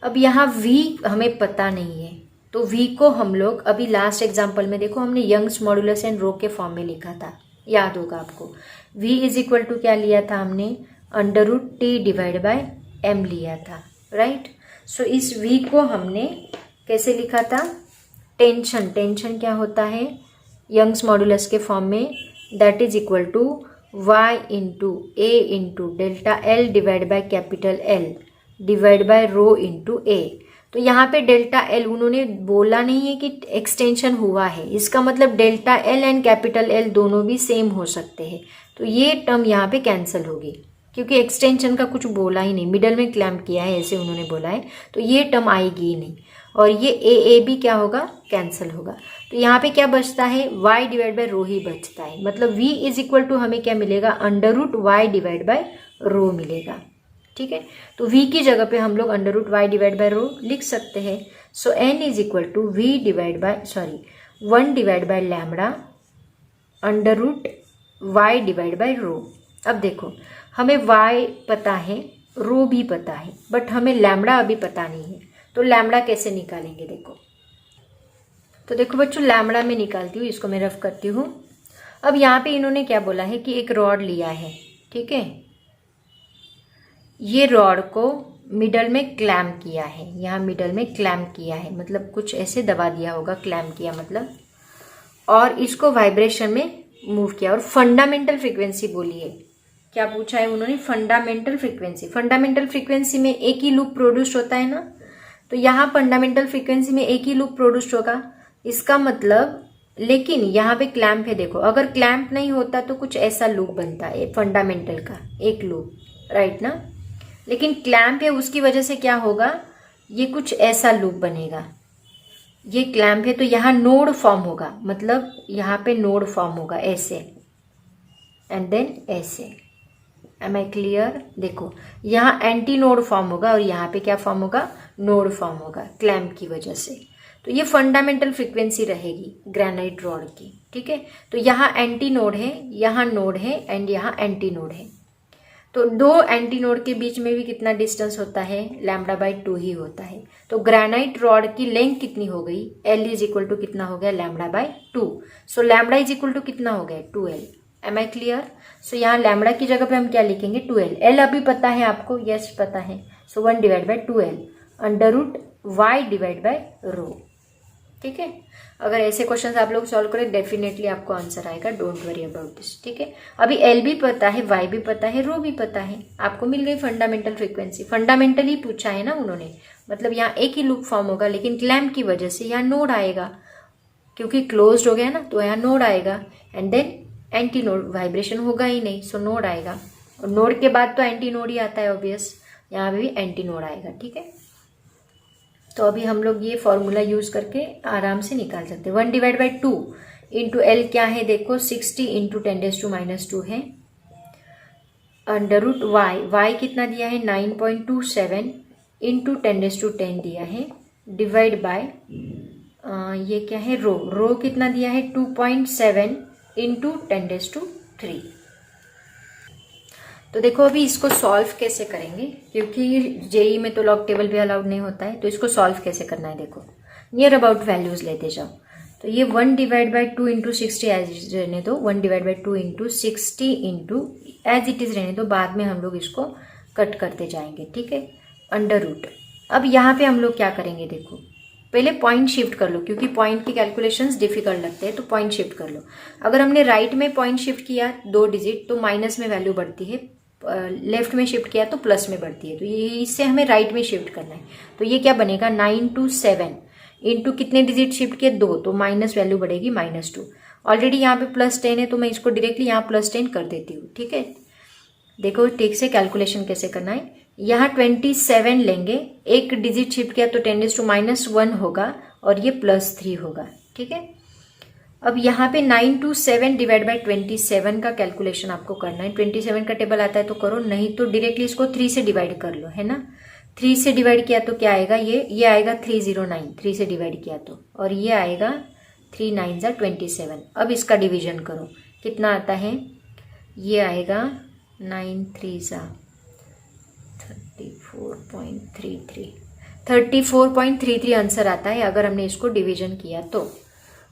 अब यहाँ v हमें पता नहीं है, तो v को हम लोग अभी लास्ट एग्जाम्पल में देखो हमने यंग्स मॉड्यूलस एंड रो के फॉर्म में लिखा था, याद होगा आपको। v इज इक्वल टू क्या लिया था हमने, √t डिवाइड बाय m लिया था, राइट। सो इस v को हमने कैसे लिखा था, टेंशन क्या होता है यंग्स मॉड्यूलस के फॉर्म में, that is equal to y into a into delta L divide by capital L divide by rho into a। तो यहाँ पे डेल्टा एल उन्होंने बोला नहीं है कि एक्सटेंशन हुआ है, इसका मतलब delta L and capital L दोनों भी सेम हो सकते हैं। तो ये टर्म यहाँ पे कैंसिल होगी, क्योंकि एक्सटेंशन का कुछ बोला ही नहीं, मिडल में क्लैम्प किया है ऐसे उन्होंने बोला है, तो ये टर्म आएगी ही नहीं। और ये ए भी क्या होगा, कैंसिल होगा। तो यहाँ पे क्या बचता है, y डिवाइड बाय रो ही बचता है, मतलब v इज इक्वल टू हमें क्या मिलेगा, √y डिवाइड बाय रो मिलेगा, ठीक है। तो v की जगह पे हम लोग √y डिवाइड बाय रो लिख सकते हैं। So n is equal to v divide by 1 divide by lambda √y divide by rho. अब देखो हमें y पता है, रो भी पता है, बट हमें लैम्बडा अभी पता नहीं है, तो लैम्बडा कैसे निकालेंगे देखो। तो देखो बच्चों लैम्बडा में निकालती हूँ, इसको मैं रफ करती हूँ। अब यहाँ पे इन्होंने क्या बोला है कि एक रॉड लिया है, ठीक है। ये रॉड को मिडल में क्लैम्प किया है, यहाँ मिडल में क्लैम्प किया है, मतलब कुछ ऐसे दबा दिया होगा, क्लैम्प किया मतलब, और इसको वाइब्रेशन में मूव किया। और फंडामेंटल फ्रीक्वेंसी बोली है, क्या पूछा है उन्होंने, फंडामेंटल फ्रीक्वेंसी। फंडामेंटल फ्रीक्वेंसी में एक ही लूप प्रोड्यूस होता है ना, तो यहाँ फंडामेंटल फ्रीक्वेंसी में एक ही लूप प्रोड्यूस होगा, इसका मतलब। लेकिन यहाँ पे क्लैम्प है, देखो अगर क्लैम्प नहीं होता तो कुछ ऐसा लूप बनता है फंडामेंटल का, एक लूप, राइट ना। लेकिन क्लैम्प है, उसकी वजह से क्या होगा, ये कुछ ऐसा लूप बनेगा। ये क्लैम्प है तो यहाँ नोड फॉर्म होगा, मतलब यहाँ पे नोड फॉर्म होगा ऐसे, एंड देन ऐसे। Am I clear. देखो यहाँ एंटी नोड फॉर्म होगा और यहाँ पे क्या फॉर्म होगा, नोड फॉर्म होगा क्लैम्प की वजह से। तो ये फंडामेंटल फ्रीक्वेंसी रहेगी ग्रेनाइट रॉड की, ठीक है। तो यहाँ एंटी नोड है, यहाँ नोड है, एंड यहाँ एंटी नोड है। तो दो एंटी नोड के बीच में भी कितना डिस्टेंस होता है, λ/2 ही होता है। तो ग्रेनाइट रॉड की लेंथ कितनी हो गई, L इज इक्वल टू कितना हो गया, λ/2। सो लैम्बडा इज इक्वल टू कितना हो गया, 2L। M I clear. सो यहाँ लैम्बडा की जगह पे हम क्या लिखेंगे, 2L। L अभी पता है आपको, यस पता है। So 1 divide by 2L √y divide by rho, ठीक है। अगर ऐसे क्वेश्चंस आप लोग सॉल्व करें डेफिनेटली आपको आंसर आएगा, डोंट वरी अबाउट दिस, ठीक है। अभी L भी पता है, Y भी पता है, रो भी पता है, आपको मिल गई फंडामेंटल फ्रीक्वेंसी। फंडामेंटल ही पूछा है ना उन्होंने, मतलब यहाँ एक ही लूप फॉर्म होगा, लेकिन क्लैम्प की वजह से यहाँ नोड आएगा, क्योंकि क्लोज्ड हो गया ना, तो यहाँ नोड आएगा, and then anti node, vibration होगा ही नहीं, सो नोड आएगा। और नोड के बाद तो एंटी नोड ही आता है ऑब्वियस, यहाँ पे भी एंटी नोड आएगा, ठीक है। तो अभी हम लोग ये फॉर्मूला यूज करके आराम से निकाल सकते हैं। 1 डिवाइड बाई 2 इंटू एल क्या है, देखो 60 इंटू 10⁻² है, √y, y कितना दिया है 9.27 इंटू 10⁻10 दिया है, डिवाइड बाय ये क्या है, रो कितना दिया है 2.7 इंटू 10⁻3। तो देखो अभी इसको सॉल्व कैसे करेंगे, क्योंकि जेई में तो लॉग टेबल भी अलाउड नहीं होता है, तो इसको सॉल्व कैसे करना है देखो, नियर अबाउट वैल्यूज लेते जाओ। तो ये 1 डिवाइड बाई 2 इंटू 60 एज रहने दो, 1 divide by 2 into 60 into as it is रहने दो, बाद में हम लोग इसको कट करते जाएंगे, ठीक है, √। अब यहाँ पे हम लोग क्या करेंगे, देखो पहले पॉइंट शिफ्ट कर लो, क्योंकि पॉइंट की कैलकुलेशंस डिफिकल्ट लगते हैं, तो पॉइंट शिफ्ट कर लो। अगर हमने राइट में पॉइंट शिफ्ट किया 2 डिजिट तो माइनस में वैल्यू बढ़ती है, लेफ्ट में शिफ्ट किया तो प्लस में बढ़ती है, तो ये इससे हमें राइट में शिफ्ट करना है। तो ये क्या बनेगा 9 to 7 इंटू कितने डिजिट शिफ्ट किए 2, तो माइनस वैल्यू बढ़ेगी -2। ऑलरेडी यहाँ पे +10 है, तो मैं इसको डायरेक्टली यहाँ +10 कर देती हूँ, ठीक है। देखो ठीक से कैलकुलेशन कैसे करना है, यहाँ 27 लेंगे, एक डिजिट शिफ्ट किया तो 10⁻⁻1 होगा और ये +3 होगा। ठीक है, अब यहाँ पे 927 डिवाइड बाई 27 का कैलकुलेशन आपको करना है। 27 का टेबल आता है तो करो, नहीं तो डायरेक्टली इसको 3 से डिवाइड कर लो, है ना। 3 से डिवाइड किया तो क्या आएगा, ये आएगा 309, 3 से डिवाइड किया तो, और ये आएगा 3 9 = 27। अब इसका डिवीजन करो, कितना आता है, ये आएगा 9 3 34.33, 34.33 आंसर आता है अगर हमने इसको डिवीजन किया तो।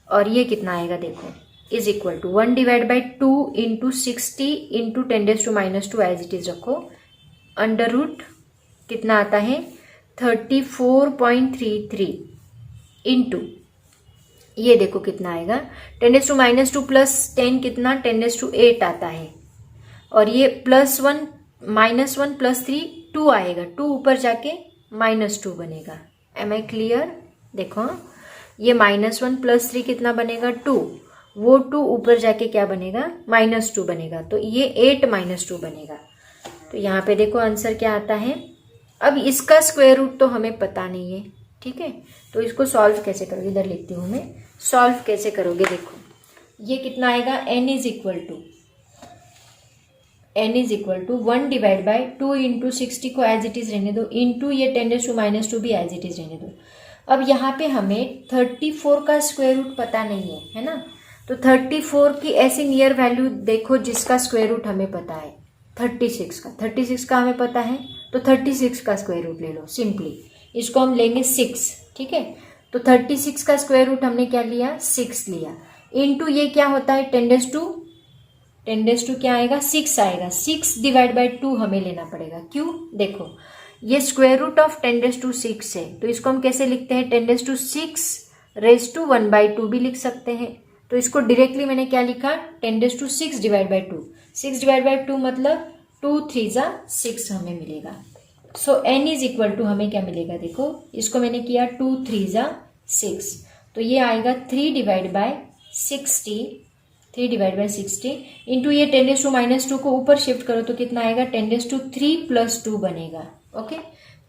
और ये कितना आएगा देखो, is equal to 1 divide by 2 into 60 into 10⁻² as it is रखो, अंडर रूट कितना आता है 34.33 इंटू ये देखो कितना आएगा 10⁻² प्लस 10 कितना 10⁸ आता है, और ये +1 -1 +3 2 आएगा, 2 ऊपर जाके -2 बनेगा। Am I clear? देखो ये -1 +3 कितना बनेगा 2, वो 2 ऊपर जाके क्या बनेगा -2 बनेगा, तो ये 8 -2 बनेगा। तो यहाँ पे देखो आंसर क्या आता है। अब इसका स्क्वायर रूट तो हमें पता नहीं है, ठीक है, तो इसको सॉल्व कैसे करोगे, इधर लिखती हूँ मैं, सॉल्व कैसे करोगे देखो, ये कितना आएगा n is equal to 1 divide by 2 into 60 को एज इट इज रहने दो, इंटू ये 10⁻² भी एज इट इज रहने दो। अब यहाँ पे हमें 34 का स्क्वायर रूट पता नहीं है ना, तो 34 की ऐसी नियर वैल्यू देखो जिसका स्क्वायर रूट हमें पता है 36 का हमें पता है, तो 36 का स्क्वायर रूट ले लो सिंपली, इसको हम लेंगे 6, ठीक है। तो 36 का स्क्वायर रूट हमने क्या लिया 6 लिया, इंटू ये क्या होता है 10⁻² क्या आएगा 6 आएगा, 6 डिवाइड बाई 2 हमें लेना पड़ेगा, क्यों देखो ये स्क्वायर रूट ऑफ 10⁻6 है, तो इसको हम कैसे लिखते हैं 10⁻6⁻1/2 भी लिख सकते हैं। तो इसको डायरेक्टली मैंने क्या लिखा 10⁻6 डिवाइड बाई 2, 6 डिवाइड बाई 2 मतलब 2 3 6 हमें मिलेगा। सो n इज इक्वल टू हमें क्या मिलेगा देखो, इसको मैंने किया 2 3 6, तो ये आएगा 3 डिवाइड बाई 60 इंटू ये 10⁻² को ऊपर शिफ्ट करो तो कितना आएगा 10⁻³ + 2 बनेगा। ओके,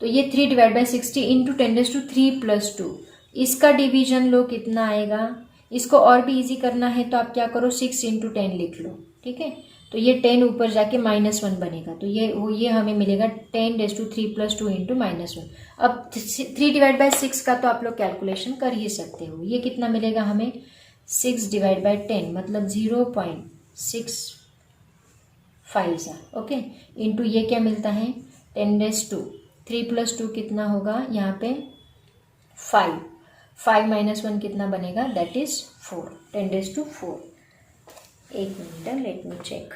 तो ये 3 डिवाइड बाई 60 इंटू 10⁻³ + 2, इसका डिवीजन लो कितना आएगा। इसको और भी इजी करना है तो आप क्या करो 6 इंटू 10 लिख लो, ठीक है, तो ये 10 ऊपर जाके -1 बनेगा, तो ये हमें मिलेगा 10⁻³ + 2 इंटू -1। अब 3 डिवाइड बाई 6 का तो आप लोग कैलकुलेशन कर ही सकते हो, ये कितना मिलेगा हमें 6 डिवाइड बाई 10 मतलब 0.65 ओके, इंटू ये क्या मिलता है 10⁻³ + 2 कितना होगा यहाँ पे 5 -1 कितना बनेगा दैट इज 4, 10⁻⁴। एक मिनट लेट मी चेक।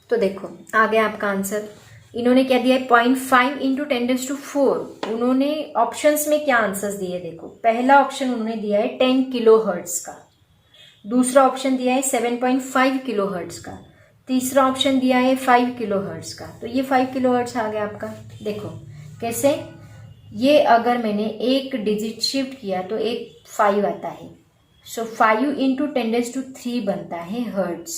तो देखो आ गया आपका आंसर। इन्होंने क्या दिया है 0.5 इंटू 10⁻⁴। उन्होंने ऑप्शंस में क्या आंसर्स दिए देखो, पहला ऑप्शन उन्होंने दिया है 10 किलोहर्ट्ज का, दूसरा ऑप्शन दिया है 7.5 किलोहर्ट्ज का, तीसरा ऑप्शन दिया है 5 किलोहर्ट्ज का। तो ये 5 किलोहर्ट्ज आ गया आपका। देखो कैसे, ये अगर मैंने एक डिजिट शिफ्ट किया तो एक 5 आता है, सो 5 इंटू 10⁻³ बनता है हर्ट्ज,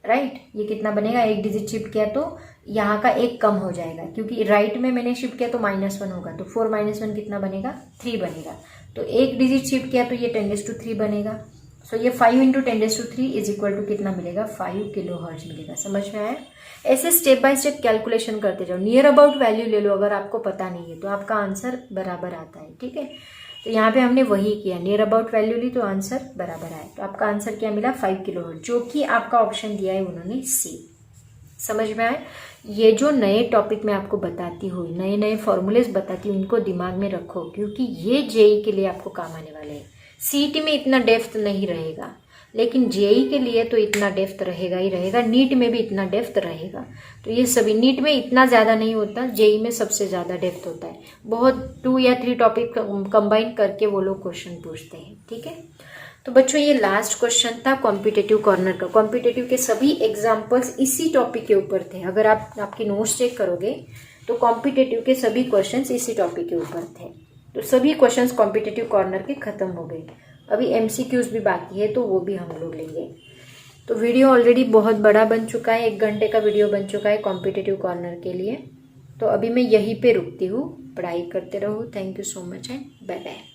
राइट। ये कितना बनेगा, एक डिजिट शिफ्ट किया तो यहाँ का एक कम हो जाएगा, क्योंकि राइट में मैंने शिफ्ट किया तो -1 होगा, तो 4 -1 कितना बनेगा 3 बनेगा, तो एक डिजिट शिफ्ट किया तो ये 10⁻³ बनेगा। सो ये 5 इंटू 10⁻³ इज इक्वल टू कितना मिलेगा 5 किलोहर्ट्ज मिलेगा। समझ में आया? ऐसे स्टेप बाय स्टेप कैलकुलेशन करते जाओ, नियर अबाउट वैल्यू ले लो, अगर आपको पता नहीं है तो आपका आंसर बराबर आता है, ठीक है। तो यहाँ पे हमने वही किया, नियर अबाउट वैल्यू ली तो आंसर बराबर आया, तो आपका आंसर क्या मिला 5 किलोहर्ट्ज, जो कि आपका ऑप्शन दिया है उन्होंने सी। समझ में आया? ये जो नए टॉपिक मैं आपको बताती हूँ, नए नए फॉर्मूलेज बताती हूँ, इनको दिमाग में रखो, क्योंकि ये जेई के लिए आपको काम आने वाले हैं। सीईटी में इतना डेप्थ नहीं रहेगा, लेकिन जेई के लिए तो इतना डेप्थ रहेगा ही रहेगा, नीट में भी इतना डेप्थ रहेगा। तो ये सभी, नीट में इतना ज़्यादा नहीं होता, जेई में सबसे ज़्यादा डेप्थ होता है, बहुत 2 या 3 टॉपिक कंबाइन करके वो लोग क्वेश्चन पूछते हैं, ठीक है। तो बच्चों ये लास्ट क्वेश्चन था कॉम्पिटिटिव कॉर्नर का। कॉम्पिटिटिव के सभी एग्जाम्पल्स इसी टॉपिक के ऊपर थे, अगर आप आपकी नोट्स चेक करोगे तो कॉम्पिटिटिव के सभी क्वेश्चंस इसी टॉपिक के ऊपर थे। तो सभी क्वेश्चंस कॉम्पिटिटिव कॉर्नर के खत्म हो गए, अभी एमसीक्यूज भी बाकी है तो वो भी हम लोग लेंगे। तो वीडियो ऑलरेडी बहुत बड़ा बन चुका है, 1 घंटे का वीडियो बन चुका है कॉम्पिटिटिव कॉर्नर के लिए। तो अभी मैं यहीं पे रुकती हूँ। पढ़ाई करते रहो। Thank you so much and bye bye.